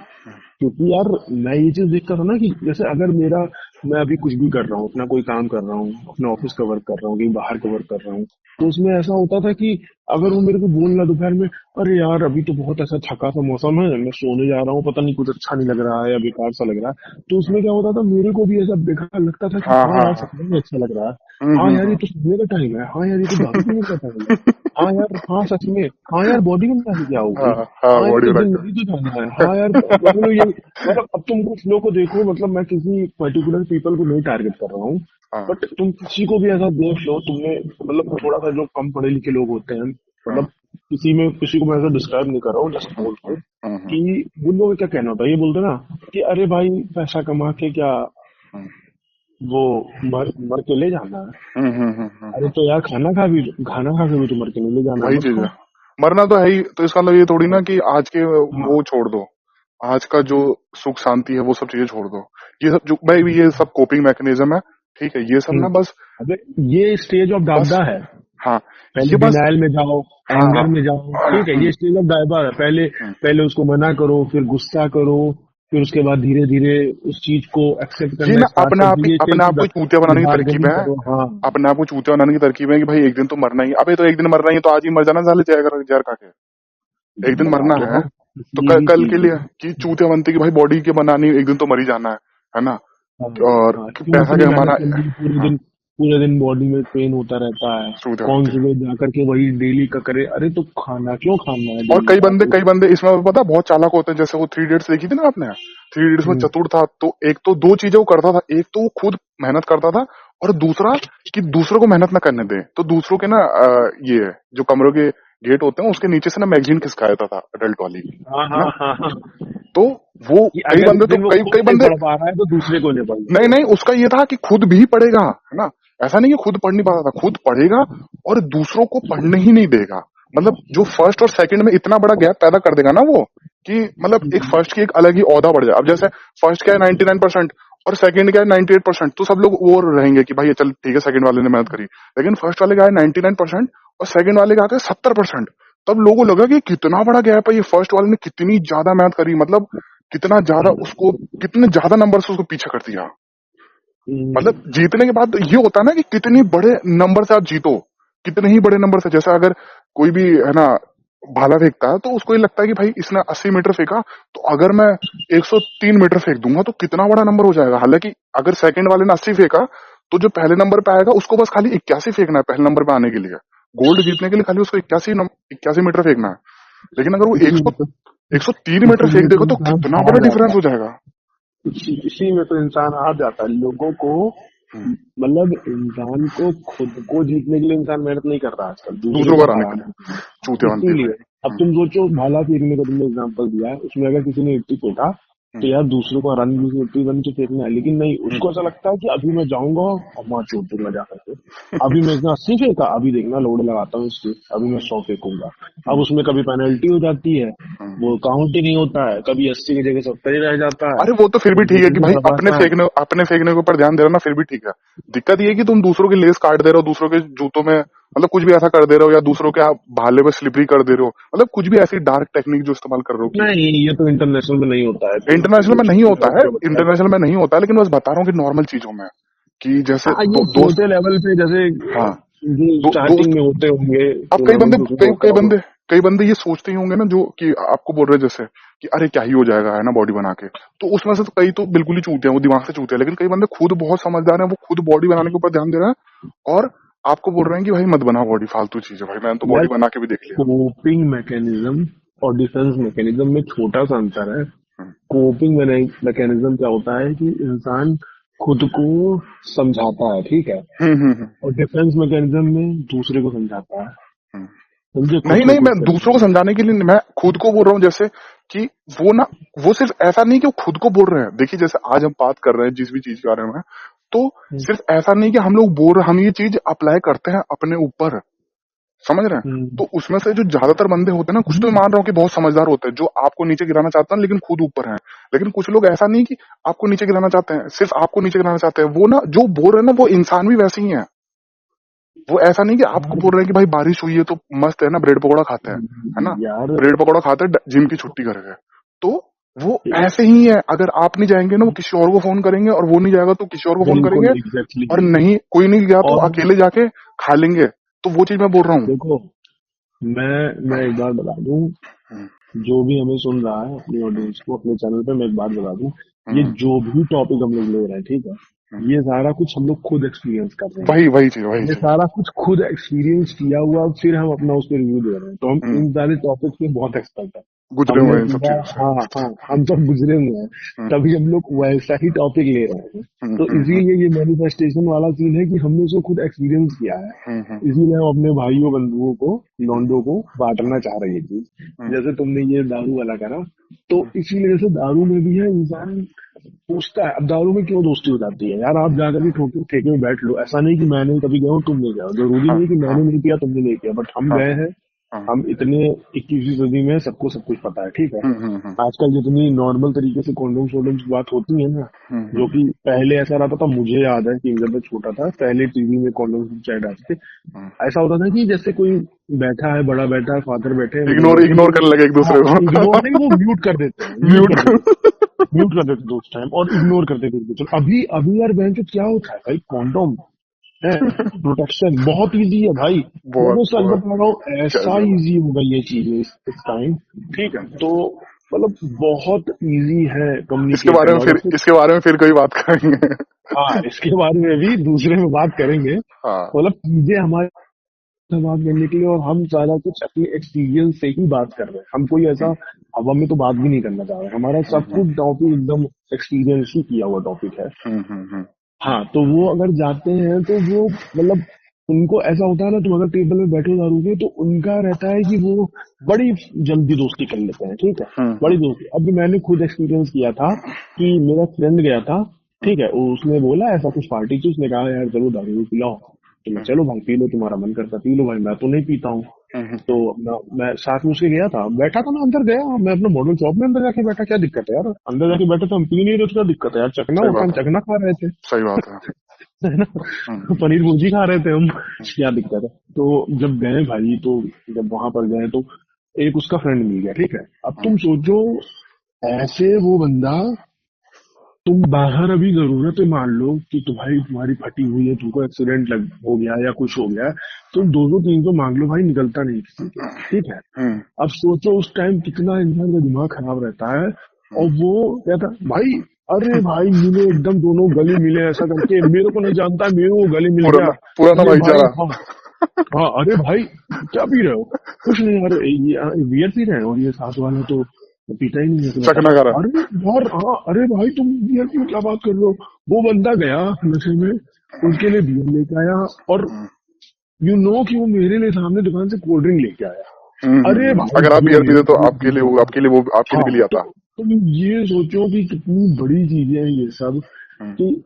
क्योंकि यार मैं ये चीज देखता था ना कि जैसे अगर मेरा मैं अभी कुछ भी कर रहा हूँ, अपना कोई काम कर रहा हूँ, अपने ऑफिस का वर्क कर रहा हूँ, कहीं बाहर का वर्क कर रहा हूँ, तो उसमें ऐसा होता था कि अगर वो मेरे को बोलना दोपहर में, अरे यार अभी तो बहुत ऐसा थका सा मौसम है, मैं सोने जा रहा हूँ, पता नहीं कुछ अच्छा नहीं लग रहा है या बेकार सा लग रहा है, तो उसमें क्या होता था, मेरे को भी ऐसा बेकार लगता था कि हाँ हाँ हाँ यार हाँ। सच में अच्छा लग रहा है, हाँ यार ये तो सोने का टाइम है, हाँ यार ये तो दारू पीने का टाइम है, हाँ यार, हाँ सच में, हाँ यार बॉडी बना के क्या होगी, हाँ हाँ, हाँ यार बॉडी एक बना दिन के। नहीं तो जाना है, हाँ यार मतलब ये, मतलब अब तुम कुछ लोग को देखो, मतलब मैं किसी पर्टिकुलर पीपल को नहीं टारगेट कर रहा हूँ, हाँ बट तुम किसी को भी ऐसा देख लो, तुमने मतलब थोड़ा सा जो कम पढ़े लिखे लोग होते हैं, हाँ मतलब किसी को मैं ऐसा डिस्क्राइब नहीं कर रहा हूँ, जैसे बोल रहा हूँ हाँ कि उन लोगों का क्या कहना होता है, ये बोलते हैं ना कि अरे भाई पैसा कमा के क्या हाँ वो मर के ले जाना है, अरे हाँ। तो यार खाना खा के भी तो मर के नहीं ले जाना है, वही मत चीज है, खाओ। मरना तो है ही, तो इसका मतलब ये थोड़ी ना कि आज के हाँ वो छोड़ दो, आज का जो सुख शांति है वो सब चीजें छोड़ दो। ये सब जो भाई ये सब कोपिंग मैकेनिज्म है, ठीक है, ये सब हम्म, ना बस, अबे ये स्टेज ऑफ बस दाबदा है, हाँ, पहले ये बस, डिनायल में जाओ, हाँ हाँ। एंगर में जाओ, ठीक है, ये स्टेज ऑफ डायबा है, पहले हम्म। पहले उसको मना करो, फिर गुस्सा करो, फिर उसके बाद धीरे धीरे उस चीज को एक्सेप्ट ये करना ना स्टार्ट कर दो, ये अपने आप फिर को चूतिया बनाने की तरकीब बार्गेनिंग है, करो, हाँ। अपने आप को चूतिया बनाने की तरकीब है कि भाई एक दिन तो मरना ही, अबे तो एक दिन मरना ही है, तो आज ही मर जाना साले जहर जहर खा के, एक दिन बता मरना तो रहा है, हूँ, तो किसी भी कल के चीज लिए कि चूतिया बनती कि भाई बॉडी के बनानी एक दिन तो मर ही जाना है ना, हाँ, और हाँ, क्यों पैसा इतनी के मेहनत हमारा। करनी है, हाँ, पूरे दिन बॉडी में पेन होता रहता है, चूतिया कौन बनती है। सुबह जाकर के वही डेली का करे, अरे तो खाना क्यों खाना है डेली का तो। कई बंदे इसमें पता है बहुत चालाक होते हैं, जैसे वो थ्री इडियट्स देखी थी ना आपने, थ्री इडियट्स में हम्म, चतुर था, तो एक तो दो चीजें वो करता था, एक तो वो खुद मेहनत करता था, और दूसरा कि दूसरों को मेहनत ना करने दे, तो दूसरों के ना ये जो कमरों के गेट होते हैं उसके नीचे से ना मैगजीन खिसका देता था अडल्ट वाली, हाँ है हाँ ना, हाँ हाँ, तो वो कि कई अगर उस बंदे तो दिन वो खुद कई नहीं बंदे, पढ़ पा रहा है तो दूसरे को नहीं पढ़ने नहीं दो। नहीं, उसका ये था कि खुद भी पढ़ेगा, है ना, ऐसा नहीं कि खुद पढ़ नहीं पाता था, खुद पढ़ेगा और दूसरों को पढ़ने ही नहीं देगा, मतलब जो फर्स्ट और सेकंड में इतना बड़ा गैप पैदा कर देगा ना वो, कि मतलब एक हम्म, फर्स्ट की एक अलग ही औदा बढ़ जाए। अब जैसे फर्स्ट क्या है 99% और सेकंड क्या है 98%, तो सब लोग वो रहेंगे कि भाई ये चल ठीक है सेकंड वाले ने मेहनत करी, लेकिन फर्स्ट वाले का है 99% और सेकंड वाले का आता है 70%, तब लोगों को लगा कि कितना बड़ा गैप है, ये फर्स्ट वाले ने कितनी ज्यादा मेहनत करी, मतलब कितना ज्यादा उसको, कितने ज्यादा नंबर से उसको पीछे कर दिया। मतलब हम्म, जीतने के बाद ये होता है ना कि कितनी बड़े नंबर से आप जीतो, कितने ही बड़े नंबर से, जैसे अगर कोई भी है ना भाला फेंकता है तो उसको ये लगता है कि भाई इसने 80 मीटर फेंका, तो अगर मैं 103 मीटर फेंक दूंगा तो कितना बड़ा नंबर हो जाएगा, हालांकि अगर सेकंड वाले ने 80 फेंका तो जो पहले नंबर पे आएगा उसको बस खाली 81 फेंकना है पहले नंबर पे आने के लिए, गोल्ड जीतने के लिए खाली उसको 81 मीटर फेंकना है, लेकिन अगर वो इसी में 100 तो 103 मीटर फेंक इसीलिए तो देगा तो इंसान कितना हार बड़ा जाता डिफरेंस है, हो जाएगा। इसी में तो इंसान हार जाता है, लोगों को हम्म, मतलब इंसान को खुद को जीतने के लिए इंसान मेहनत नहीं कर रहा आजकल, दूसरे दूसरों को को हराने के लिए हराने के लिए, चूतिया बनती है इसीलिए। अब भाई। तुम सोचो भाला फेंकने का तुमने एग्जांपल दिया है, उसमें अगर किसी ने 80 फेंका, तो हम्म, यार दूसरों को हराने के लिए 80 रन तो फेंकना है, लेकिन नहीं, हम्म, उसको ऐसा लगता है कि अभी मैं जाऊंगा और मार चोट दूंगा जाकर के, अभी मैं इसने 80 फेंका, अभी देखना लोड लगाता हूँ इसकी, अभी मैं 100 फेंकूंगा। अब हम्म, उसमें कभी पेनल्टी हो जाती है, हम्म। वो काउंट ही नहीं होता है, कभी 80 की जगह 70 ही रह जाता है, अरे वो तो फिर भी फिर ठीक है कि देखना भाई तब आता है। अपने फेंकने के ऊपर ध्यान दे रहे हो ना, फिर भी ठीक है। दिक्कत ये है कि तुम दूसरों की लेस काट दे रहे हो, दूसरों के जूतों में मतलब कुछ भी ऐसा कर दे रहे हो, या दूसरों के आप भाले पे स्लिपरी कर दे रहे हो, मतलब कुछ भी ऐसी डार्क टेक्निक जो इस्तेमाल कर रहे हो कि नहीं, ये तो इंटरनेशनल में नहीं होता है, तो इंटरनेशनल जो में नहीं छोटे होता लेवल है, पे होता है। इंटरनेशनल में नहीं होता है, लेकिन बस बता रहा हूँ कि नॉर्मल चीजों में, कि जैसे हाँ, ये दोस्त, छोटे लेवल पे जैसे हाँ, जो दोस्त, स्टार्टिंग में होते होंगे अब टूर्नामेंट, उसमें होता होगा। कई बंदे ये सोचते ही होंगे ना, जो कि आपको बोल रहे हैं जैसे कि अरे क्या ही हो जाएगा है ना बॉडी बना के, तो उसमें से तो कई तो बिल्कुल ही चूते हैं, वो दिमाग से चूते हैं, लेकिन कई बंदे खुद बहुत समझदार हैं, वो खुद बॉडी बनाने के ऊपर ध्यान दे रहे हैं, और आपको बोल रहे हैं कि भाई मत बना बॉडी, फालतू चीज है भाई, मैंने तो यार बॉडी बना के भी देख लिया। कोपिंग मैकेनिज्म और डिफेंस मैकेनिज्म में छोटा सा अंतर है। हम्म कोपिंग मैकेनिज्म क्या होता है कि इंसान खुद को समझाता है, ठीक है, हम्म हम्म हम्म और डिफेंस मैकेनिज्म में दूसरे को समझाता है, हम्म। समझे, खुद नहीं को नहीं, मैं खुद करने दूसरों के को लिए। समझाने के लिए नहीं, मैं खुद को बोल रहा हूँ, जैसे कि वो ना, वो सिर्फ ऐसा नहीं कि वो खुद को बोल रहे हैं, देखिए जैसे आज हम बात कर रहे हैं जिस भी चीज के बारे में, तो हम्म, सिर्फ ऐसा नहीं कि हम लोग बोल रहे हैं, हम ये चीज अप्लाई करते हैं अपने ऊपर, समझ रहे हैं, हम्म, तो उसमें से जो ज्यादातर बंदे होते हैं ना, कुछ तो मैं मान रहा हूँ कि बहुत समझदार होते हैं जो आपको नीचे गिराना चाहते हैं लेकिन खुद ऊपर हैं, लेकिन कुछ लोग ऐसा नहीं कि आपको नीचे गिराना चाहते हैं, सिर्फ आपको नीचे गिराना चाहते हैं, वो ना जो बोल रहे हैं ना वो इंसान भी वैसे ही है, वो ऐसा नहीं कि आपको यार बोल रहे हैं कि भाई बारिश हुई है तो मस्त है ना ब्रेड पकौड़ा खाते हैं, है ना, यार ब्रेड पकौड़ा खाते हैं जिम की छुट्टी करके, तो वो ठीक है, ऐसे ही है, अगर आप नहीं जाएंगे ना वो किसी और को फोन करेंगे, और वो नहीं जाएगा तो किसी और को फोन बिल्कुल करेंगे, और एग्जैक्टली। नहीं कोई नहीं गया तो और अकेले जाके खा लेंगे। तो वो चीज मैं बोल रहा हूँ। देखो, मैं एक बात बता दूं, हम्म, जो भी हमें सुन रहा है अपनी ऑडियंस को, अपने चैनल पे मैं एक बात बता दूं, ये हम्म, जो भी टॉपिक हम लोग ले रहे हैं, ठीक है, हम्म। ये सारा कुछ हम लोग खुद एक्सपीरियंस कर रहे हैं। वही वही चीज, वही ये चीज। सारा कुछ खुद एक्सपीरियंस किया हुआ, फिर हम अपना उस पर रिव्यू दे रहे हैं, तो हम हम्म, इन सारे टॉपिक पे बहुत एक्सपर्ट है। गुजरे हमने हुए हैं इन सब पूरा, चीजों से। हाँ हाँ, हम सब गुजरे हुए हैं, हम्म, तभी हम लोग वैसा ही टॉपिक ले रहे हैं। हम्म, तो हम्म, हम्म, इसीलिए ये मैनिफेस्टेशन वाला सीन है कि हमने उसको खुद एक्सपीरियंस किया है। हम्म, हम्म, इसीलिए हम अपने भाइयों बंधुओं को, हम्म, लौंडों को बांटना चाह रहे हैं ये चीज। हम्म, जैसे तुमने ये दारू वाला करा, तो हम्म, इसीलिए जैसे दारू में भी है, इंसान पूछता है। अब दारू में क्यों दोस्ती हो जाती है यार, आप जाकर के ठोके ठेके में बैठ लो, ऐसा नहीं कि मैंने कभी गया हूँ तुम नहीं गए हो, जरूरी हाँ, नहीं कि हाँ, मैंने नहीं किया तुमने नहीं किया, बट हम हाँ, गए हैं। हाँ, हम इतने 21वीं सदी में हैं, सबको सब कुछ पता है, ठीक है। हम्म, आजकल जितनी नॉर्मल तरीके से कॉन्डोम्स वोडोम्स की बात होती है ना, हम्म, जो कि पहले ऐसा रहता था, मुझे याद है कि जब मैं छोटा था पहले टीवी में कॉन्डोम्स की चैट आते थे। हम्म। ऐसा होता था कि जैसे कोई बैठा है, बड़ा बैठा है, फादर बैठे हैं, मदर इग्नोर बैठे हैं, इग्नोर तो करने लगे एक हाँ, दूसरे इग्नोर को। नहीं, वो म्यूट कर देते हैं, म्यूट म्यूट कर देते थे, कर। म्यूट कर देते थे उस टाइम, और इग्नोर करते थे। चलो अभी अभी यार बहन क्या होता है भाई, कॉन्डोम है, प्रोटेक्शन बहुत इजी है भाई। मैं बहुत तो सच बहुत बता रहा हूँ, ऐसा गजब। इजी हो गई ये चीज इस टाइम, ठीक है। तो मतलब बहुत इजी है इसके कम्युनिकेट बारे में करना, फिर अगर इसके बारे में फिर कोई बात करेंगे। हाँ, इसके बारे में भी दूसरे में बात करेंगे। हाँ। मतलब चीजें हमारे से बात करने के लिए, और हम सारा कुछ अपने एक्सपीरियंस से ही बात कर रहे हैं, हम कोई ऐसा हवा में तो बात भी नहीं करना चाह रहे, हमारा हम्म, सब कुछ टॉपिक एकदम एक्सपीरियंस ही किया हुआ टॉपिक है। हम्म, हम्म, हाँ, तो वो अगर जाते हैं तो वो मतलब उनको ऐसा होता है ना, तुम अगर टेबल में बैठे दारूगे तो उनका रहता है कि वो बड़ी जल्दी दोस्ती कर लेते हैं, ठीक है, हम्म, बड़ी दोस्ती। अब मैंने खुद एक्सपीरियंस किया था कि मेरा फ्रेंड गया था, ठीक है, उसने बोला ऐसा कुछ पार्टी थी, उसने कहा यार चलो दारू पिलाओ, तो मैं चलो भाई पी लो, तुम्हारा मन करता पी लो भाई, मैं तो नहीं पीता हूँ। हम्म, तो मैं साथ में उसके गया था, बैठा था, मैं अंदर गया, मैं अपना मॉडल शॉप में अंदर जाके बैठा, क्या दिक्कत है यार, अंदर जाके बैठे तो हम पी नहीं रहे तो क्या दिक्कत है यार, चखना सही होता है, बात हम है, चखना खा रहे थे, सही बात है। है ना, हम्म, पनीर भुर्जी खा रहे थे हम, क्या दिक्कत है। तो जब गए भाई, तो जब वहां पर गए तो एक उसका फ्रेंड मिल गया, ठीक है। अब हम्म, तुम सोचो, ऐसे वो बंदा, तुम बाहर अभी जरूरत है, मान लो कि तुम्हारी फटी हुई है, तुमको एक्सीडेंट लग हो गया या कुछ हो गया, तुम 200 300 मांग लो भाई, निकलता नहीं किसी के, ठीक है। हम्म, अब सोचो उस टाइम कितना इंसान का दिमाग खराब रहता है। और वो कहता भाई, अरे भाई मिले एकदम, दोनों गले मिले, ऐसा करके, मेरे को नहीं जानता, मेरे को गले मिल गया। पुराना पुराना अरे भाई भाईचारा। हाँ, हाँ अरे भाई क्या पी रहे हो, कुछ नहीं, अरे ये बियर पी रहे हैं, और ये साथ वाला तो पीता ही नहीं है, तो बता। चकना करा। अरे यार हाँ, अरे भाई तुम बियर की क्या बात कर रहे हो। वो बंदा गया नशे में, उनके लिए बियर लेके आया, और कि वो मेरे लिए सामने दुकान से कोल्ड ड्रिंक लेके आया। अरे भाई अगर आप जो बियर मेरे पीते तो लिए आपके लिए बियर वो था। आपके लिए वो आपके लिए हाँ, भी लिया तो था। तुम ये सोचो कि कितनी बड़ी चीजें हैं ये सब, हम्म, कि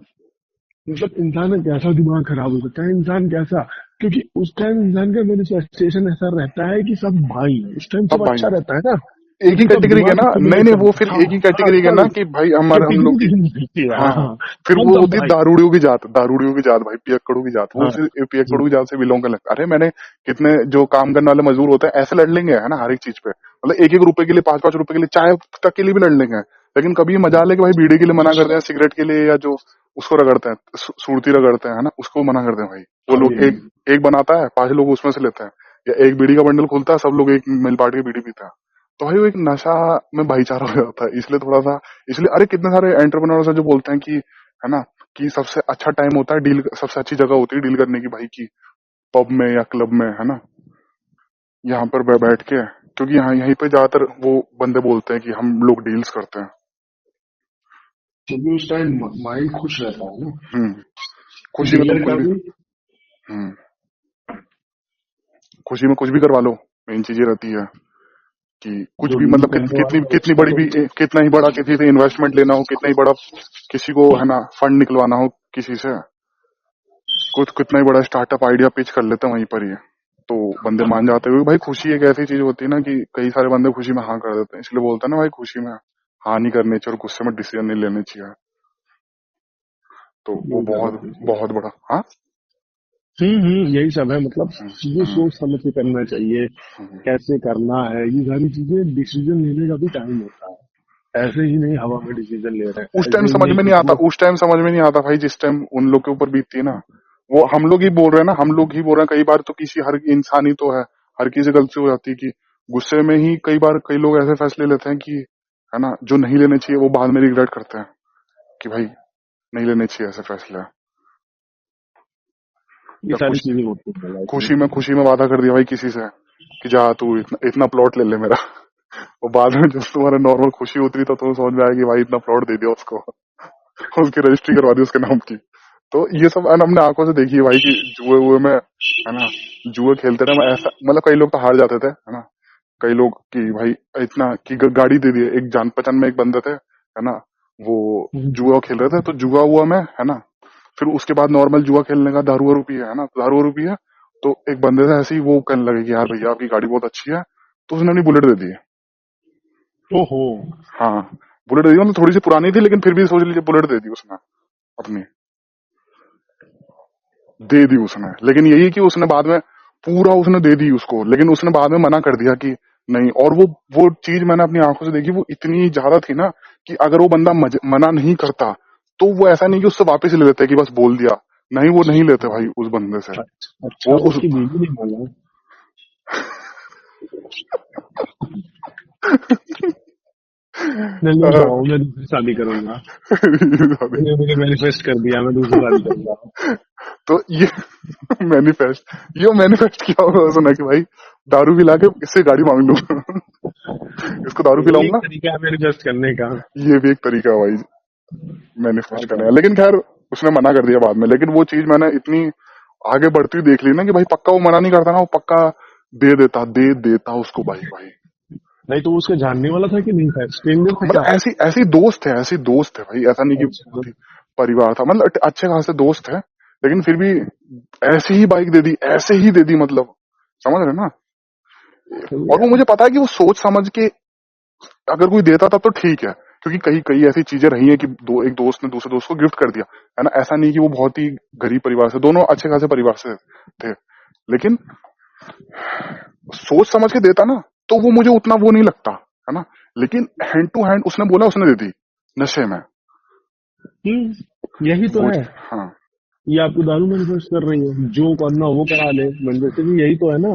मतलब इंसान का कैसा दिमाग खराब हो सकता है, इंसान कैसा, क्योंकि उस टाइम इंसान का मैनिफेस्टेशन ऐसा रहता है कि सब भाई हैं। उस टाइम सब सब भाई अच्छा हैं। रहता है ना, एक ही क्योंकि सब कैटेगरी के दिमाग ना, नहीं नहीं, स्टिमुलेट वो करते फिर हैं। हाँ एक ही हाँ, कैटेगरी के ना कल कि भाई हमारे हम कैटेगरी लोग की। नहीं मिलती है, हाँ, हाँ, फिर हम वो सब होती भाई। दारूडियों की जात, दारूडियों की जात भाई, पियक्कड़ों की जात, वो हाँ उसी जी, पियक्कड़ों की जात से बिलोंग करने लगता। अरे मैंने कितने जो काम करने वाले मजदूर होते हैं ऐसे लड़ लेंगे, है ना, हर एक चीज पे, मतलब 1 1 रुपए के लिए, 5 5 रुपए के लिए, चाय तक के लिए भी लड़ लेंगे। लेकिन कभी ये मजा ले कि भाई बीड़ी के लिए मना करते हैं, सिगरेट के लिए, या जो उसको रगड़ते हैं, सुरती रगड़ते हैं, है ना, उसको मना करते हैं भाई। वो हाँ जी, लोग हाँ एक जी। एक बनाता है, 5 लोग उसमें से लेते हैं, या एक बीड़ी का बंडल खुलता है, सब लोग एक मिल बांट के बीड़ी पीते हैं। तो भाई वो एक नशा में भाईचारा हो जाता है, इसलिए थोड़ा सा, इसलिए अरे कितने सारे एंटरप्रेन्योर्स हैं जो बोलते हैं कि, है ना, कि सबसे अच्छा टाइम होता है डील, सबसे अच्छी जगह होती है डील करने की भाई की, पब में या क्लब में, है ना, यहाँ पर बैठ के, क्योंकि यहाँ यहीं पे ज्यादातर वो बंदे बोलते हैं कि हम लोग डील्स करते हैं। क्योंकि उस टाइम माइंड खुश रहता है ना, हम्म। खुशी में तुम डीलर कुछ का भी। भी। हम्म। खुशी में कुछ भी करवा लो, मेन चीज ये रहती है कि कुछ जो भी, डील मतलब करने कितनी वाला कितनी उसका बड़ी तो, भी, कितना ही बड़ा किसी से इन्वेस्टमेंट लेना हो, कितना ही बड़ा किसी को, है ना, फंड निकलवाना हो किसी से, कुछ कितना ही बड़ा स्टार्टअप आइडिया पिच कर लेते हैं वहीं पर ही, तो बंदे मान जाते हुए भाई। खुशी एक ऐसी चीज होती है ना कि कई सारे बंदे खुशी में हाँ कर देते हैं, इसलिए बोलते हैं ना भाई, खुशी में हाँ नहीं करनी चाहिए और गुस्से में डिसीजन नहीं लेने चाहिए। तो वो ये ज्यादा बहुत खुश बहुत है। बड़ा, हाँ। यही सब है, मतलब हम्म, चीजें हम्म, सोच समझ के करना चाहिए, हम्म, कैसे करना है, ये सारी चीजें डिसीजन लेने का भी टाइम होता है। ऐसे ही नहीं हवा में डिसीजन ले रहे हैं, उस टाइम ऐसे ही समझ नहीं में नहीं कुछ आता, वो। उस टाइम समझ में नहीं आता भाई, जिस टाइम उन लोग के ऊपर बीतती है ना, वो हम लोग ही बोल रहे हैं ना, हम लोग ही बोल रहे हैं। कई बार तो किसी, हर इंसान ही तो है, हर किसी से गलती हो जाती है कि गुस्से में ही कई बार कई लोग ऐसे फैसले लेते हैं कि, है ना, जो नहीं लेने चाहिए, वो बाद में रिग्रेट करते हैं कि भाई नहीं लेने चाहिए ऐसे फैसले। ये या सारी खुश चीजें होती है लाइफ में। खुशी में वादा कर दिया भाई किसी से कि जा तू इतना प्लॉट ले ले मेरा, और बाद में जब तुम्हारा नॉर्मल खुशी उतरी तो तुम्हें समझ में आया कि भाई इतना प्लॉट दे दिया उसको, उसकी रजिस्ट्री करवा दी उसके नाम की। तो ये सब हमने आंखों से देखी है भाई कि जुए हुए में, है ना, जुए खेलते रहे ऐसा, मतलब कई लोग तो हार जाते थे, है ना, कई लोग कि भाई इतना कि गाड़ी दे दिए। एक जान पहचान में एक बंदे थे, है ना, वो जुआ खेल रहे थे, तो जुआ हुआ में, है ना, फिर उसके बाद नॉर्मल जुआ खेलने का, दारू वारू पिया, है ना, दारू वारू पिया, तो एक बंदे से ऐसे ही वो कहने लगे कि यार भैया आपकी गाड़ी बहुत अच्छी है, तो उसने अपनी बुलेट दे दी है। ओहो। हाँ, बुलेट दे दी, मतलब थोड़ी सी पुरानी थी लेकिन फिर भी सोच लीजिए बुलेट दे दी उसने अपनी, दे दी उसने। लेकिन यही कि उसने बाद में पूरा उसने दे दी उसको, लेकिन उसने बाद में मना कर दिया कि नहीं। और वो चीज मैंने अपनी आंखों से देखी, वो इतनी ज्यादा थी ना कि अगर वो बंदा मना नहीं करता तो वो ऐसा नहीं कि उससे वापस ले लेते कि बस बोल दिया, नहीं वो नहीं लेते भाई उस बंदे से। अच्छा, वो उस उसकी बीवी नहीं माना? मैं लूट रहा हूँ, मैं दूसरी शादी करूंगा। मैंने मुझे मैनिफेस्ट कर दिया, मैं दूसरी शादी करूंगा। तो ये मैनिफेस्ट किया होगा उसने कि भाई दारू पिला के इससे गाड़ी मांग लूं, इसको दारू ये भी एक पिलाऊंगा। तरीका है मैनिफेस्ट करने का। ये भी एक तरीका है भाई और मैनिफेस्ट क्या। करने का। लेकिन खैर उसने मना कर दिया बाद में, लेकिन वो चीज मैंने इतनी आगे बढ़ती हुई देख ली ना कि भाई पक्का वो मना नहीं करता ना, वो पक्का दे देता उसको भाई भाई। नहीं तो वो उसका जानने वाला था कि नहीं था, स्ट्रेंजर था मतलब क्या? ऐसी ऐसी दोस्त है भाई, ऐसा नहीं कि अच्छा। बहुत ही परिवार था, मतलब अच्छे खासे दोस्त है, लेकिन फिर भी ऐसे ही बाइक दे दी, ऐसे ही दे दी, मतलब समझ रहे ना। सही है और वो यार। मुझे पता है कि वो सोच समझ के अगर कोई देता था तो ठीक है, क्योंकि कई कई ऐसी चीजें रही हैं कि एक दोस्त ने दूसरे दोस्त को गिफ्ट कर दिया, है ना। ऐसा नहीं कि वो बहुत ही गरीब परिवार से, दोनों अच्छे खासे परिवार से थे, लेकिन सोच समझ के देता ना तो वो मुझे उतना वो नहीं लगता, है ना। लेकिन हैंड टू हैंड उसने बोला, उसने दे दी नशे में। यही तो वो है। हाँ ये आपको दारू मैनिफेस्ट कर रही है, जो करना हो वो करा ले। मैनिफेस्टेशन यही तो है ना,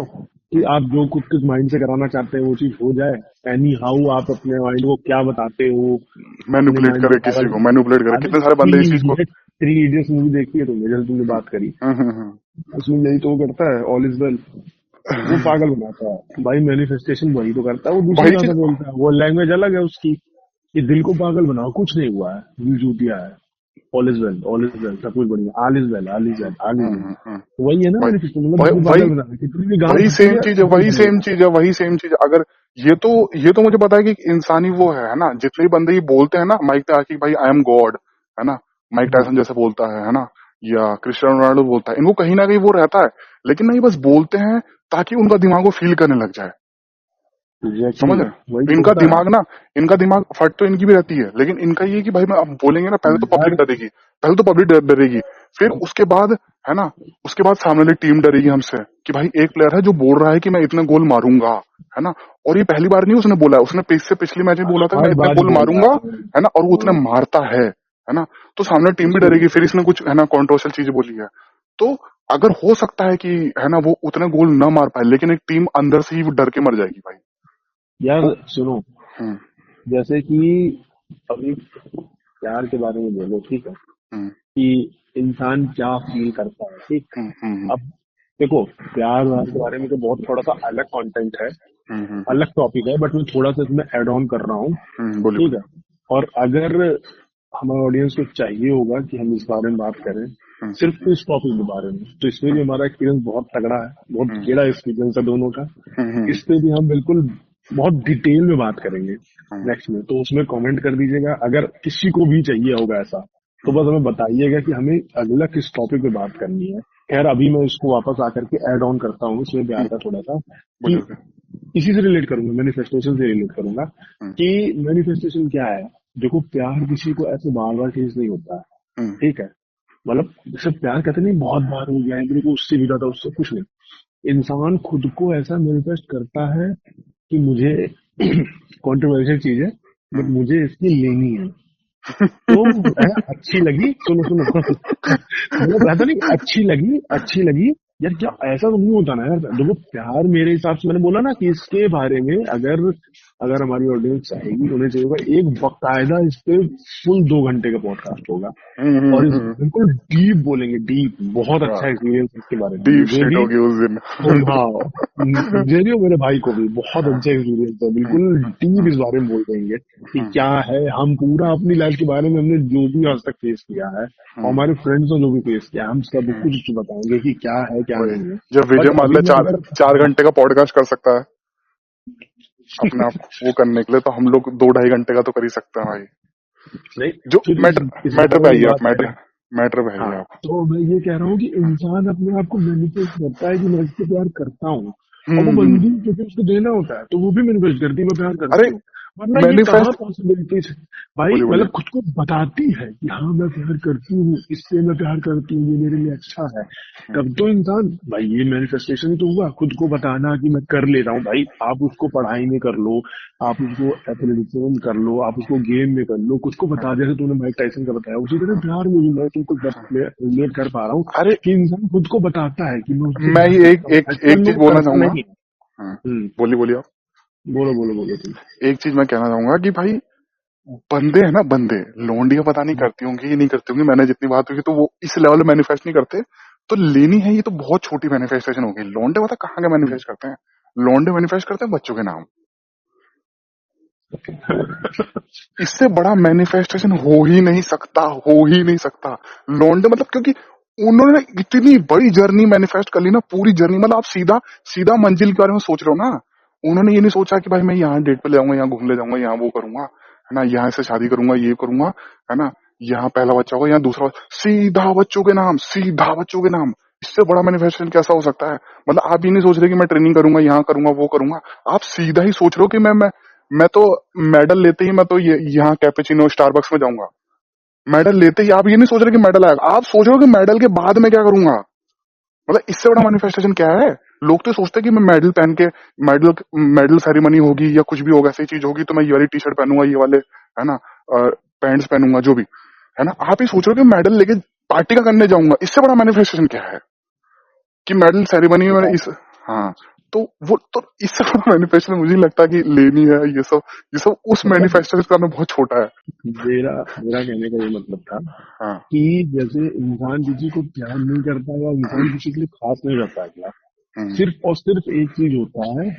कि आप जो कुछ कुछ माइंड से कराना चाहते हैं वो चीज हो जाए। एनी हाउ आप अपने माइंड को क्या बताते हो, अपने मैनिपुलेट माइंड को करे, किसी पागल। को मैनिपुलेट करे, अरे कितने सारे बंदे इस चीज को। थ्री इडियट्स मूवी देखी है तुमने, जैसे तुमने बात करी, हम्म। उसमें यही तो वो करता है, ऑल इज वेल। वो पागल बनाता है भाई, मैनिफेस्टेशन वही तो करता है, वो दूसरी वही चीज। भाषा बोलता है, वो लैंग्वेज अलग है उसकी। कि दिल को पागल बनाओ, कुछ नहीं हुआ है, दिल चूतिया है। ऑल इज वेल, सब कुछ बढ़िया, all is well, all is well, all is well. हम्म। वही है ना वही मैनिफेस्टेशन, मतलब दिल वही को वही पागल बनाना, कितनी भी गांड वही सेम फूटोगे चीज है, पागल बनेगा। वही सेम चीज है। अगर ये तो मुझे पता है कि इंसानी वो है ना, जितने भी बंदे ये बोलते हैं ना माइक पे आके भाई आई एम गॉड, है ना, माइक हम्म, टायसन जैसे बोलता है ना, या क्रिस्टियानो रोनाल्डो बोलता है, इनको कहीं ना कहीं वो रहता है, लेकिन नहीं बस बोलते हैं ताकि उनका दिमाग को फील करने लग जाए। एग्जैक्टली, समझ रहे वही हैं? तो होता है। इनका दिमाग फट तो इनकी भी रहती है, लेकिन इनका ये है कि भाई मैं अब बोलेंगे ना, पहले तो पब्लिक यार डरेगी, डरेगी, फिर उसके बाद, है ना, उसके बाद सामने वाली टीम डरेगी हमसे कि भाई एक प्लेयर है जो बोल रहा है कि मैं इतने गोल मारूंगा, है ना। और ये पहली बार नहीं उसने बोला है, उसने पिछली मैच में बोला था कि मैं हर इतने बार ही गोल बोल रहा मारूंगा, है। है ना, और वो उतने हाँ, मारता है ना। तो सामने टीम भी कुछ नहीं डरेगी, फिर होता। इसने कुछ, है ना, कॉन्ट्रोवर्शियल चीज बोली है, तो अगर हो सकता है कि, है ना, वो उतने गोल ना मार पाए, लेकिन एक टीम अंदर से ही वो डर के मर जाएगी भाई। यार तो सुनो, हम्म जैसे कि अभी प्यार के बारे में बोलो, ठीक है, हम्म कि इंसान क्या फील करता है, ठीक। हम्म अब देखो, प्यार व्यार के बारे में तो बहुत थोड़ा सा अलग कंटेंट है, हम्म। अलग टॉपिक है, बट मैं थोड़ा सा इसमें ऐड ऑन कर रहा हूँ, बोलिए ठीक बोलिए। है। और अगर हमारे ऑडियंस को चाहिए होगा कि हम इस बारे में बात करें, सिर्फ हम्म इस टॉपिक के बारे में, तो इसमें भी हमारा एक्सपीरियंस बहुत तगड़ा है, बहुत हम्म गहरा एक्सपीरियंस है दोनों का। हम्म इस पे भी हम बिल्कुल बहुत डिटेल में बात करेंगे हम्म नेक्स्ट में, तो उसमें कमेंट कर दीजिएगा। अगर किसी को भी चाहिए होगा ऐसा, तो बस हमें बताइएगा कि हमें अगला किस टॉपिक पे बात करनी है। खैर अभी मैं इसको वापस आकर के ऐड ऑन करता हूँ इसमें प्यार का थोड़ा सा, कि बोलिए बोलिए। इसी से रिलेट करूंगा, मैनिफेस्टेशन से रिलेट करूंगा, हम्म कि मैनिफेस्टेशन क्या है। देखो, प्यार किसी को ऐसे बार बार चेंज नहीं होता है, हम्म ठीक है। मतलब जैसे प्यार कहते नहीं, बहुत बार हो गया है मेरे को, उससे भी ज्यादा, उससे कुछ नहीं। इंसान खुद को ऐसा मैनिफेस्ट करता है कि मुझे कंट्रोवर्शियल चीज है, बट मुझे इसकी लेनी है। तो अच्छी लगी, सुनो सुनो मतलब ऐसा नहीं, अच्छी लगी यार, क्या ऐसा तो नहीं होता ना यार। देखो प्यार मेरे हिसाब से, मैंने बोला ना कि इसके बारे में अगर अगर हमारी ऑडियंस चाहेगी, उन्हें चाहिए होगा एक बकायदा इस पे फुल 2 घंटे का पॉडकास्ट होगा, और इस हम्म। बिल्कुल डीप बोलेंगे, डीप, बहुत हाँ, अच्छा एक्सपीरियंस इसके बारे में डीप मुझे स्टेट भी। होगी उस दिन। हाँ, मुझे भी और मेरे भाई को भी बहुत अच्छा एक्सपीरियंस है, बिल्कुल डीप इस बारे में बोल देंगे कि हम्म, क्या है, हम पूरा अपनी लाइफ के बारे में हमने जो भी आज तक फेस किया है, और हम्म, हमारे फ्रेंड्स ने जो भी फेस किया है, हम सब हम्म। कुछ बताएंगे कि क्या है क्या वही, नहीं है। जब विजय बट मान अभी ले मैं चार अगर 4 घंटे का पॉडकास्ट कर सकता है अपने आप वो करने के लिए, तो हम लोग 2 ढाई घंटे का तो कर ही सकते हैं भाई। नहीं, जो फिर मैटर, इस मैटर बारे पे में एक आइए आप, बात मैटर है। मैटर पे हाँ, आइए आप। तो मैं ये कह रहा हूँ कि इंसान अपने आप को मैनिफेस्ट करता है कि मैं इससे प्यार करता हूँ, और वो हम्म। बंदी क्योंकि उसको देना होता है तो वो भी मैनिफेस्ट करती है मैं प्यार अरे करती हूँ। वरना ये कहाँ मैनिफेस्ट, पॉसिबिलिटीज। भाई बोलिए बोलिए। मतलब खुद को बताती है कि हाँ मैं प्यार करती हूँ, इससे मैं प्यार करती हूँ, ये मेरे लिए अच्छा है, हम्म, तब तो इंसान, भाई ये मैनिफेस्टेशन ही तो हुआ, खुद को बताना कि मैं कर ले रहा हूँ। भाई आप उसको पढ़ाई में कर लो, आप उसको एथलेटिक्स में कर लो, आप उसको गेम में कर लो, कुछ को बता, जैसे तूने माइक टाइसन का बताया, उसी तरह प्यार में भी मैं तुमको रिलेट कर पा रहा हूँ अरे कि इंसान खुद को बताता है कि मैं उससे मैं प्यार ही एक करता हूँ, एक एक्चुअल एक में चीज वो बोलना करता चाहूंगा। नहीं है। हाँ, हम्म, बोलिए बोलिए आप। बोलो बोलो बोलो तुम। एक चीज मैं कहना चाहूंगा कि भाई बंदे हैं ना, बंदे लौंडियां पता नहीं करती होंगी, ये नहीं करती होंगी, मैंने जितनी बात हुई तो वो इस लेवल में मैनिफेस्ट नहीं करते। तो लेनी है, ये तो बहुत छोटी मैनिफेस्टेशन होगी। लौंडे पता कहाँ के हम्म। मैनिफेस्ट करते हैं? लौंडे मैनिफेस्ट करते हैं बच्चों के नाम। इससे बड़ा मैनिफेस्टेशन हो ही नहीं सकता, हो ही नहीं सकता। लौंडे मतलब, क्योंकि उन्होंने इतनी बड़ी जर्नी मैनिफेस्ट कर ली ना, पूरी जर्नी। मतलब आप सीधा सीधा मंजिल के बारे में सोच रहे हो ना। उन्होंने ये नहीं सोचा कि भाई मैं यहाँ डेट पे ले जाऊंगा, यहाँ घूम ले जाऊंगा, यहाँ वो करूंगा, है ना, यहाँ से शादी करूंगा, ये करूंगा, है ना, यहाँ पहला बच्चा होगा, यहाँ दूसरा सीधा बच्चों के नाम, सीधा बच्चों के नाम। इससे बड़ा मैनिफेस्टेशन कैसा हो सकता है? मतलब आप ये नहीं सोच रहे कि मैं ट्रेनिंग करूंगा, यहाँ करूंगा, वो करूंगा। आप सीधा ही सोच रहे हो कि मैं तो मेडल लेते ही मैं तो ये यहाँ कैपेचिनो स्टारबक्स में जाऊंगा। मेडल लेते ही आप ये नहीं सोच रहे कि मेडल आएगा, आप सोच रहे हो कि मेडल के बाद में क्या करूंगा। मतलब इससे बड़ा मैनिफेस्टेशन क्या है? लोग तो सोचते हैं कि मैं मेडल पहन के, मेडल मेडल सेरेमनी होगी या कुछ भी होगा, ऐसी चीज होगी तो मैं ये वाली टी शर्ट पहनूंगा, ये वाले, है ना, पैंट्स पहनूंगा, जो भी, है ना। आप ही सोच रहे हो कि मेडल लेके पार्टी का करने जाऊंगा। इससे बड़ा मैनिफेस्टेशन क्या है कि मेडल सेरेमनी में मैंने इस, हाँ, तो वो तो इससे बड़ा मैनिफेस्टेशन मुझे नहीं लगता कि लेनी है ये सब। ये सब उस मतलब मैनिफेस्टेशन का मैं बहुत छोटा है। मेरा मेरा कहने का ये मतलब था हाँ। कि जैसे इंसान किसी को प्यार नहीं करता, या इंसान किसी के लिए खास नहीं रहता है क्या, हम्म, सिर्फ और सिर्फ एक चीज होता है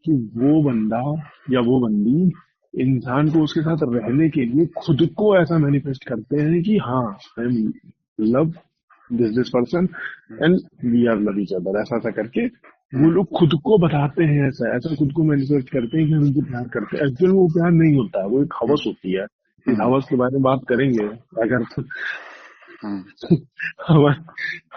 कि वो बंदा या वो बंदी इंसान को उसके साथ रहने के लिए खुद को ऐसा मैनिफेस्ट करते हैं कि हाँ, I am love this person and we are love each other, ऐसा ऐसा करके वो हम्म, लोग खुद को बताते हैं, ऐसा ऐसा खुद को मैनिफेस्ट करते हैं कि हम उनको प्यार करते हैं। एक्चुअल में वो प्यार नहीं होता है, वो एक हम्म, हवस होती है। इस हम्म, हवस के बारे में बात करेंगे अगर हम्म। हमारे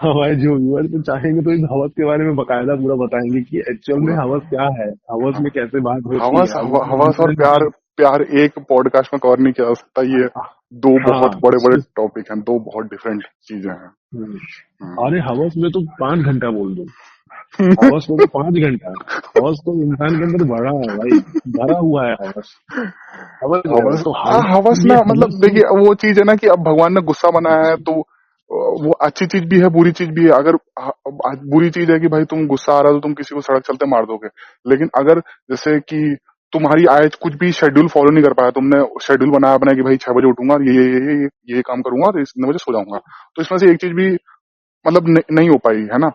हमारे जो व्यूअर तो चाहेंगे तो इस हवस के बारे में बकायदा पूरा बताएंगे कि एक्चुअल में पूरा। हवस क्या है, हवस हाँ, में कैसे बात होती हवस है, हवस में हवस और इंसान प्यार, की। प्यार एक पॉडकास्ट में कवर नहीं किया जा सकता। ये दो बहुत हाँ, बड़े बड़े टॉपिक हैं, दो बहुत डिफरेंट चीजें हैं। हम्म, हम्म। अरे हवस में तो 5 घंटा बोल दो, हवस में तो 5 घंटा, हवस तो इंसान के अंदर भरा है भाई, भरा हुआ है हवस। समझ रहे हो? हवस, तो हवस हवस के लिए ना, मतलब हवस में। देखिए वो चीज है ना कि अब भगवान ने गुस्सा बनाया है, तो वो अच्छी चीज भी है, बुरी चीज भी है। अगर बुरी चीज है कि भाई तुम गुस्सा आ रहा है तो तुम किसी को सड़क चलते मार दोगे। लेकिन अगर जैसे कि तुम्हारी आज कुछ भी शेड्यूल फॉलो नहीं कर पाया, तुमने शेड्यूल बनाया अपना कि भाई 6 बजे उठूंगा और ये काम करूंगा और इतने बजे सो जाऊंगा, तो इसमें से एक चीज भी मतलब नहीं हो पाई, है ना।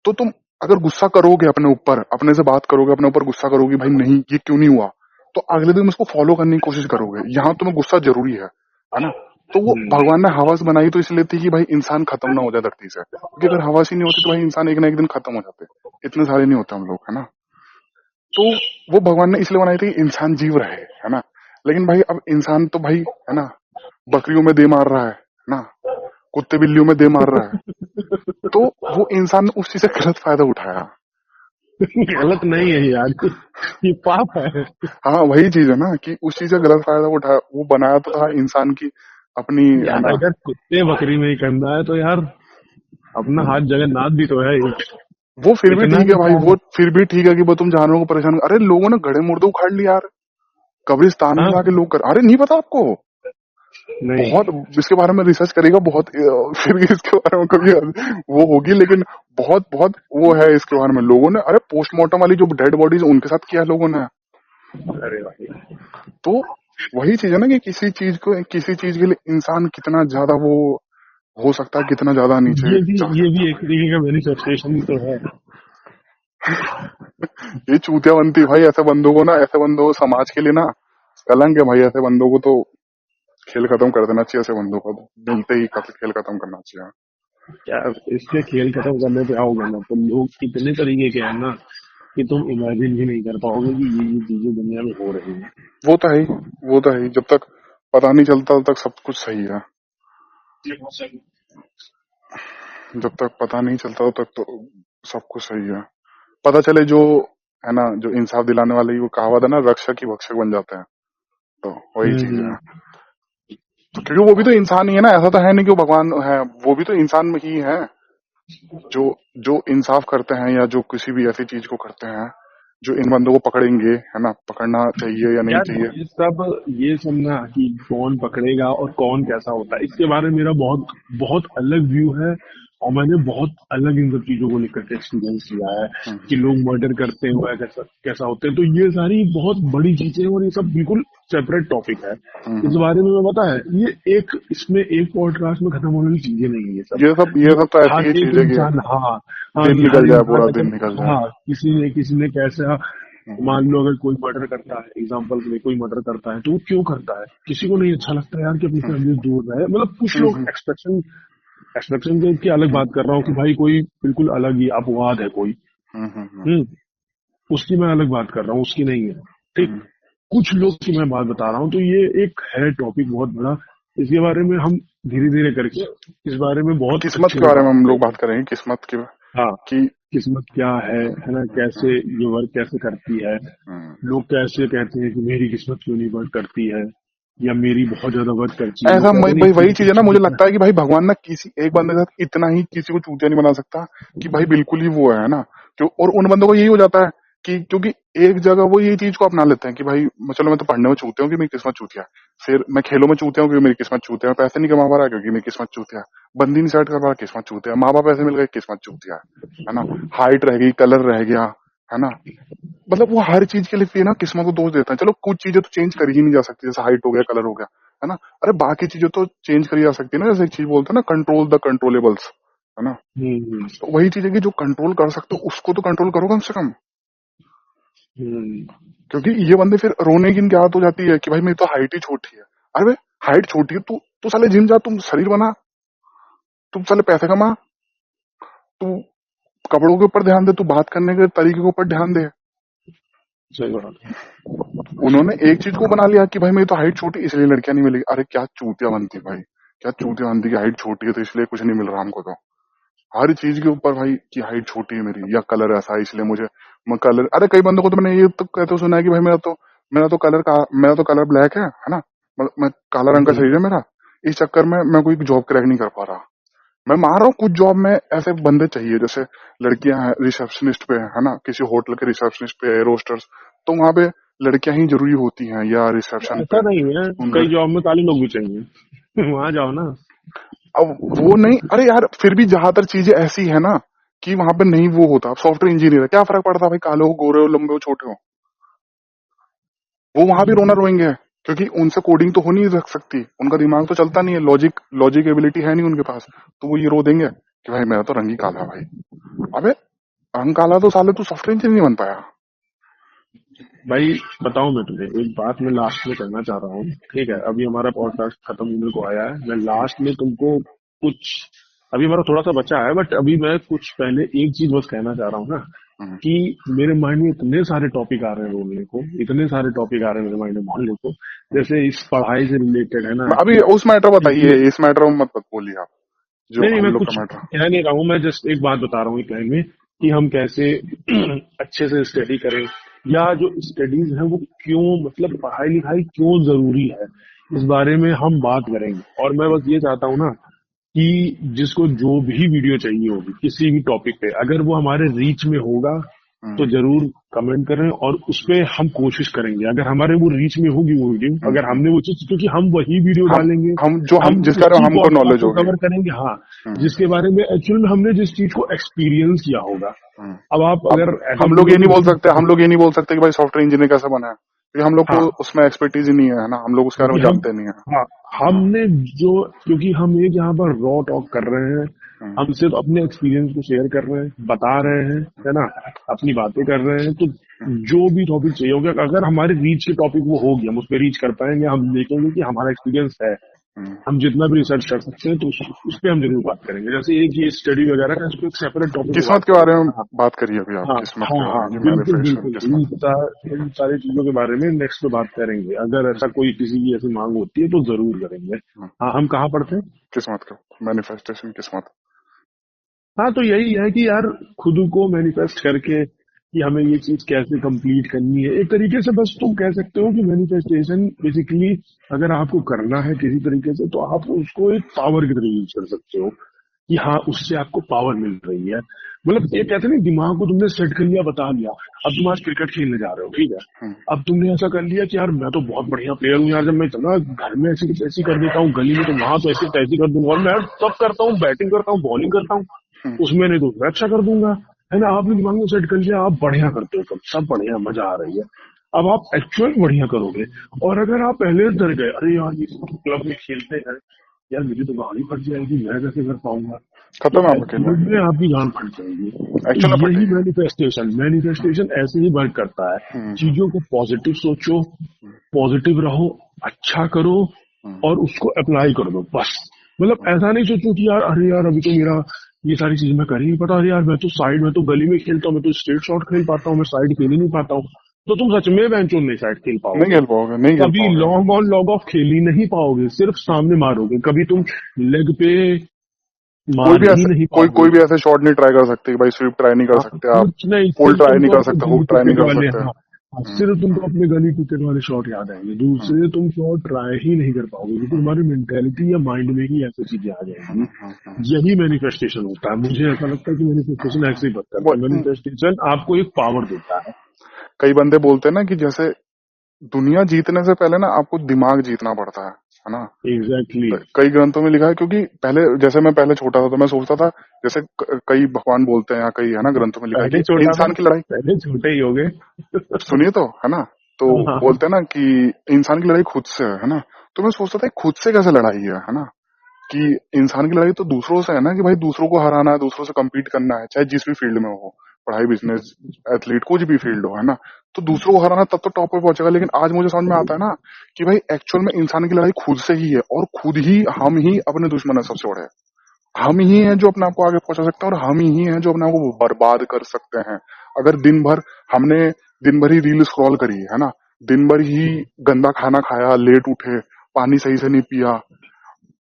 तो तुम अगर गुस्सा करोगे अपने ऊपर, अपने से बात करोगे, अपने ऊपर गुस्सा करोगे भाई नहीं ये क्यों नहीं हुआ, तो अगले दिन उसको फॉलो करने की कोशिश करोगे। यहाँ तुम्हें गुस्सा जरूरी है ना। तो वो हम्म, भगवान ने हवस बनाई तो इसलिए थी कि भाई इंसान खत्म ना हो जाए धरती से, क्योंकि अगर हवस ही नहीं होती तो भाई इंसान एक ना एक दिन खत्म हो जाते। इतने सारे नहीं होते हम लोग, है ना। तो वो भगवान ने इसलिए बनाई थी कि इंसान जीव रहे, है ना। लेकिन भाई अब इंसान तो भाई, है ना, बकरियों में दे मार रहा है ना, कुत्ते बिल्लियों में दे मार रहा है। तो वो इंसान ने उस चीज से गलत फायदा उठाया। गलत नहीं है यार, ये पाप है। हाँ वही चीज है ना कि उस चीज का गलत फायदा उठाया। वो बनाया तो था इंसान की अपनी, है यार ना। अगर कुत्ते बकरी में ही करना है तो यार अपना हाथ जगन्नाथ भी तो है, वो फिर भी इतना ठीक है भी भाई, क्या वो है। फिर भी ठीक है कि वो तुम जानवरों को परेशान, अरे लोगों ने घड़े मुर्दे उखाड़ लिए यार। कब्रिस्तान में हाँ जाके लोग कर, अरे नहीं पता आपको? नहीं। बहुत इसके बारे में रिसर्च करेगा बहुत, फिर भी इसके बारे में कभी वो होगी, लेकिन बहुत बहुत वो है इसके बारे में। लोगों ने, अरे पोस्टमार्टम वाली जो डेड बॉडीज उनके साथ किया है लोगों ने। अरे भाई तो वही चीज है ना कि किसी चीज के लिए इंसान कितना ज्यादा वो हो सकता है, कितना ज्यादा नीचे जा ये सकता भी एक तरीके का मैनिफेस्टेशन ही तो है। है। ये चूतियावंती भाई, ऐसे बंदों को ना, ऐसे बंदों को समाज के लिए ना कलंक है भाई। ऐसे बंदों को तो खेल खत्म कर देना चाहिए, ऐसे बंदों को तो मिलते ही खेल खत्म करना चाहिए। क्या इसके खेल खत्म करने पे आओगे ना तो लोग इतने तरीके के हैं ना कि तुम इमेजिन भी नहीं कर पाओगे कि ये चीजें दुनिया में हो रही हैं। वो तो है ही, वो तो है ही। जब तक पता नहीं चलता तब तक सब कुछ सही है। जब तक पता नहीं चलता तब तक तो सब कुछ सही है। पता चले जो है ना, जो इंसाफ दिलाने वाली वो कहावत है ना, रक्षक ही भक्षक बन जाते हैं। तो वही चीज हम्म। है। तो क्योंकि वो भी तो इंसान ही है ना, ऐसा तो है नहीं कि वो भगवान है। वो भी तो इंसान में ही है, जो जो इंसाफ करते हैं या जो किसी भी ऐसी चीज को करते हैं, जो इन बंदों को पकड़ेंगे, है ना, पकड़ना चाहिए या नहीं यार चाहिए। ये सब ना कि कौन पकड़ेगा और कौन कैसा होता है, इसके बारे में मेरा बहुत बहुत अलग व्यू है। और मैंने बहुत अलग इन सब चीजों को लेकर के एक्सपीरियंस किया है हम्म, कि लोग मर्डर करते हुए कैसा कैसा होते हैं। तो ये सारी बहुत बड़ी चीजें हैं और ये सब बिल्कुल सेपरेट टॉपिक है। इस हम्म। बारे में मैं पता है ये एक इसमें एक पॉडकास्ट में खत्म होने वाली चीजें नहीं है ये सब। ये सब तो ऐसी हर ही एक चीज है कि इंसान, हाँ हाँ, दिन कि निकल हर जाए, इंसान पूरा दिन अगर, निकल जाए। हाँ, किसी ने कैसा, हम्म, मान लो अगर कोई मर्डर करता है, एग्जांपल के लिए कोई मर्डर करता है तो वो क्यों करता है? किसी को नहीं अच्छा लगता यार कि अपनी हम्म, फैमिली से दूर रहे। मतलब कुछ हम्म, लोग एक्सपेक्टेशन एक्सपेक्टेशन की अलग बात कर रहा हूँ कि भाई कोई बिल्कुल अलग ही अपवाद है कोई। हम्म, हम्म, हम्म। उसकी मैं अलग बात कर रहा हूँ, उसकी नहीं है। ठीक। हम्म। कुछ लोग की मैं बात बता रहा हूँ। तो ये एक है टॉपिक बहुत बड़ा। इसके बारे में हम धीरे धीरे करके इस बारे में बहुत किस्मत अच्छे के से बारे में बात हम लोग करेंगे। बात करेंगे, किस्मत की। हाँ, कि किस्मत क्या है ना, कैसे ये वर्क कैसे करती है। हम्म, लोग कैसे कहते हैं कि मेरी किस्मत क्यों नहीं वर्क करती है, या मेरी बहुत ज्यादा वर्क करती है। लोग ऐसा कहते हैं भाई नहीं वही तेरी चीज है ना, किस्मत मुझे इतना। लगता है कि भाई भगवान ना किसी एक बंदे के साथ इतना ही किसी को चूतिया नहीं बना सकता कि भाई बिल्कुल ही वो है ना। क्यों? और उन बंदों को यही हो जाता है कि क्योंकि एक जगह वो ये चीज को अपना लेते हैं कि भाई चलो मैं तो पढ़ने में चूतिया हूँ कि मेरी किस्मत चूतिया है, फिर मैं खेलों में चूतिया हूँ क्योंकि मेरी किस्मत चूतिया है, मैं पैसे नहीं कमा पा रहा क्योंकि मेरी किस्मत चूतिया है, बंदी नहीं सेट कर पा रहा किस्मत चूतिया है, माँ बाप ऐसे मिल गए किस्मत चूतिया है ना, हाइट रह गई, कलर रह गया, है ना। मतलब वो हर चीज के लिए ना किस्मत को दोष देता है। चलो कुछ चीजें तो चेंज करी ही नहीं जा सकती, जैसे हाइट हो गया, कलर हो गया, है ना। अरे बाकी चीजें तो चेंज करी जा सकती है ना, जैसे एक चीज बोलते हैं ना, कंट्रोल द कंट्रोलेबल्स, है ना। हम्म। तो वही चीज है कि जो कंट्रोल कर सकते हो उसको तो कंट्रोल करो कम से कम। हम्म। क्योंकि ये बंदे फिर रोने की इनकी आदत हो जाती है कि भाई मेरी तो हाइट ही छोटी है। अरे भाई हाइट छोटी है, तू साले जिम जा, तुम शरीर बना, तुम साले पैसे कमा, तू कपड़ों के ऊपर ध्यान दे, तू बात करने के तरीके के ऊपर ध्यान दे। सही बात है। उन्होंने एक चीज को बना लिया कि भाई मेरी तो हाइट छोटी इसलिए लड़कियां नहीं मिलेगी। अरे क्या चूतिया बनती भाई, क्या चूतिया बनती की हाइट छोटी है तो इसलिए कुछ नहीं मिल रहा हमको। तो हर चीज के ऊपर भाई की हाइट छोटी है मेरी, या कलर ऐसा है इसलिए मुझे, मैं कलर, अरे कई बंदों को तो मैंने ये तो कहते हुए सुना है कि भाई मेरा तो कलर ब्लैक है ना, मैं काला रंग का हम्म। शरीर है मेरा, इस चक्कर में मैं कोई जॉब क्रैक नहीं कर पा रहा। मैं मान रहा हूँ कुछ जॉब में ऐसे बंदे चाहिए, जैसे लड़कियां हैं रिसेप्शनिस्ट पे, है ना, किसी होटल के रिसेप्शनिस्ट पे, रोस्टर्स, तो वहां पे लड़कियां ही जरूरी होती हैं, या रिसेप्शन ऐसा पे नहीं है, कई सुंदर। जॉब में काले लोग भी चाहिए। वहां जाओ ना। अब वो नहीं, अरे यार फिर भी ज्यादातर चीजें ऐसी है ना कि वहां पे नहीं वो होता। सॉफ्टवेयर इंजीनियर है, क्या फर्क पड़ता है भाई काले हो, गोरे हो, लंबे हो, छोटे हो, वो वहां भी रोना रोएंगे क्योंकि उनसे कोडिंग तो हो नहीं रख सकती, उनका दिमाग तो चलता नहीं है, लॉजिक लॉजिक एबिलिटी है नहीं उनके पास। तो वो ये रो देंगे कि भाई मेरा तो रंग ही काला है भाई। अबे रंग काला तो साले तू सॉफ्टवेयर इंजीनियर नहीं बन पाया। भाई बताऊं मैं तुझे एक बात, मैं लास्ट में करना चाह रहा हूँ। ठीक है, अभी हमारा पॉडकास्ट खत्म होने को आया है। मैं लास्ट में तुमको कुछ, अभी हमारा थोड़ा सा बचा है बट अभी मैं कुछ पहले एक चीज बस कहना चाह रहा हूँ ना, हम्म। कि मेरे माइंड में इतने सारे टॉपिक आ रहे हैं बोलने को, इतने सारे टॉपिक आ रहे हैं मेरे माइंड में बोलने को। जैसे इस पढ़ाई से रिलेटेड है ना अभी कि उस मैटर किसी, बताइए, इस मैटर में मत बोलिए आप, जो नहीं नहीं, हम मैं लोग कुछ का मैटर। कह नहीं रहा हूँ, मैं जस्ट एक बात बता रहा हूँ एक लाइन में कि हम कैसे अच्छे से स्टडी करें, या जो स्टडीज है वो क्यों, मतलब पढ़ाई लिखाई क्यों जरूरी है, इस बारे में हम बात करेंगे। और मैं बस ये चाहता हूँ ना कि जिसको जो भी वीडियो चाहिए होगी किसी भी टॉपिक पे, अगर वो हमारे रीच में होगा तो जरूर कमेंट करें और उस पे हम कोशिश करेंगे, अगर हमारे वो रीच में होगी वो वीडियो, अगर हमने वो चीज, क्योंकि हम वही वीडियो हम डालेंगे, हम जो हम हम जिसके बारे में उसी हमको पॉडकास्ट नॉलेज को होगी। कवर करेंगे, हाँ, हम्म, जिसके बारे में एक्चुअल में हमने जिस चीज को एक्सपीरियंस किया होगा। हम्म। अब आप अब अगर ऐसा हम लोग ये बोलोगे नहीं बोल कि सकते, हम लोग ये नहीं बोल सकते कि भाई सॉफ्टवेयर इंजीनियर कैसे बना है, क्योंकि हम लोग को हाँ, उसमें एक्सपर्टीज ही नहीं है ना, हम लोग उसके बारे क्योंकि में हम, जानते नहीं है। हाँ, हाँ। हमने जो, क्योंकि हम एक यहाँ पर रॉ टॉक कर रहे हैं, हम्म, हम सिर्फ अपने एक्सपीरियंस को शेयर कर रहे हैं, बता रहे हैं, है ना, अपनी बातें कर रहे हैं। तो हम्म, जो भी टॉपिक चाहिए होगा, अगर हमारे रीच के टॉपिक वो होगी, हम उस पर रीच कर पाएंगे, हम देखेंगे कि हमारा एक्सपीरियंस है, हम्म। हम जितना भी रिसर्च कर सकते हैं, तो उस पर हम जरूर बात करेंगे। जैसे एक ये स्टडी वगैरह का, इस पर एक सेपरेट टॉपिक में बात किस्मत के बारे में करेंगे। हाँ, बात करिए अभी आप, हाँ, किस्मत हाँ, के बारे हाँ, में, कि बिल्कुल मैनिफेस्टेशन बिल्कुल, किस्मत। इन सारी चीजों के बारे में नेक्स्ट पे बात करेंगे, अगर ऐसा कोई किसी की ऐसी मांग होती है तो जरूर करेंगे। हम्म, हाँ, हम कहाँ पढ़ते हैं? किस्मत का मैनिफेस्टेशन किस्मत। हाँ, तो यही है कि यार, खुद को मैनिफेस्ट करके कि हमें ये चीज कैसे कंप्लीट करनी है, एक तरीके से बस तुम कह सकते हो कि मैनिफेस्टेशन बेसिकली, अगर आपको करना है किसी तरीके से, तो आप उसको एक पावर की तरह यूज कर सकते हो, कि हाँ, उससे आपको पावर मिल रही है। मतलब ये कहते हैं ना, दिमाग को तुमने सेट कर लिया, बता लिया, अब तुम आज क्रिकेट खेलने जा रहे हो, ठीक है, हम्म, अब तुमने ऐसा कर लिया कि यार मैं तो बहुत बढ़िया प्लेयर हूँ यार, जब मैं इतना घर में ऐसी ऐसी कर देता हूँ, गली में तो वहां तो ऐसी तैसी कर दूंगा, और मैं सब करता हूँ, बैटिंग करता हूँ, बॉलिंग करता हूँ, हम्म, उसमें नहीं तो मैं अच्छा कर दूंगा, है ना। आपने दिमाग में सेट कर लिया, आप बढ़िया करते हो, सब बढ़िया, मजा आ रही है। अब आप एक्चुअल बढ़िया करोगे। और अगर आप पहले से डर गए, अरे यार ये क्लब में खेलते हैं यार, मुझे तो गाड़ी फट जाएगी, मैं कैसे कर पाऊंगा, तो खत्म है आपके एक्चुअल लिए, में आपकी जान फट जाएगी। तो एक्चुअल में यही फटेगी। मैनिफेस्टेशन ऐसे ही वर्क करता है। हम्म, चीजों को पॉजिटिव सोचो, पॉजिटिव रहो, अच्छा करो, हम्म, और उसको अप्लाई कर दो बस। मतलब ऐसा नहीं सोचो कि यार, अरे यार अभी तो मेरा ये सारी चीज मैं कर ही नहीं पाता, अरे यार मैं तो साइड में तो गली में खेलता हूँ, मैं तो स्ट्रेट शॉट खेल पाता हूँ, मैं साइड खेल ही नहीं पाता हूँ। तो तुम सच में बेंचों नहीं साइड खेल नहीं पाओगे, खेल पाओगे, नहीं खेल कभी पाओगे। लॉन्ग ऑन लॉन्ग ऑफ खेल ही नहीं पाओगे, सिर्फ सामने मारोगे, कभी तुम लेग पे कोई मार भी ही ऐसे नहीं कोई पाओगे। कोई भी ऐसे शॉट नहीं ट्राई कर सकते कि भाई स्वीप ट्राई नहीं कर हाँ, सकते आप, कुछ नहीं, पुल सिर्फ ट्राई नहीं तुमको कर अपने सकते, गली हुक ट्राई नहीं क्रिकेट कर वाले, सकते। हाँ, हाँ, हम्म, सिर्फ तुमको अपने गली क्रिकेट वाले शॉट याद आएंगे, हम्म, दूसरे तुम शॉट ट्राई ही नहीं कर पाओगे, क्योंकि हम्म, तुम्हारी मेंटेलिटी या माइंड में ही ऐसी चीजें आ जाएंगी। हम्म। यही मैनिफेस्टेशन होता है। मुझे ऐसा लगता है कि मैनिफेस्टेशन ऐसे ही वर्क करता है। वो- मैनिफेस्टेशन आपको एक पावर देता है। कई बंदे बोलते हैं ना कि जैसे दुनिया जीतने से पहले ना आपको दिमाग जीतना पड़ता है ना। एग्जैक्टली। कई ग्रंथों में लिखा है, क्योंकि पहले जैसे मैं पहले छोटा था तो मैं सोचता था, जैसे कई भगवान बोलते हैं या कई है ना ग्रंथों में लिखा है पहले कि छोटा था, इंसान की लड़ाई, पहले छोटे ही हो गए। सुनिए तो, है ना, तो हाँ, हाँ, हाँ। बोलते हैं ना कि इंसान की लड़ाई खुद से है ना। तो मैं सोचता था खुद से कैसे लड़ाई है ना, कि इंसान की लड़ाई तो दूसरों से है ना, कि भाई दूसरों को हराना है, दूसरों से compete करना है, चाहे जिस भी फील्ड में हो, पढ़ाई, बिजनेस, एथलीट, कुछ भी फील्ड हो, है ना। तो दूसरों को हराना तब तो टॉप पे पहुंचेगा। लेकिन आज मुझे समझ में आता है ना कि भाई एक्चुअल में इंसान की लड़ाई खुद से ही है, और खुद ही हम ही अपने दुश्मन है सबसे बड़े। हम ही हैं जो अपने आप को आगे पहुंचा सकते हैं, और हम ही हैं जो अपने आप को बर्बाद कर सकते हैं। अगर दिन भर हमने दिन भर ही रील स्क्रॉल करी, है ना, दिन भर ही गंदा खाना खाया, लेट उठे, पानी सही से नहीं पिया,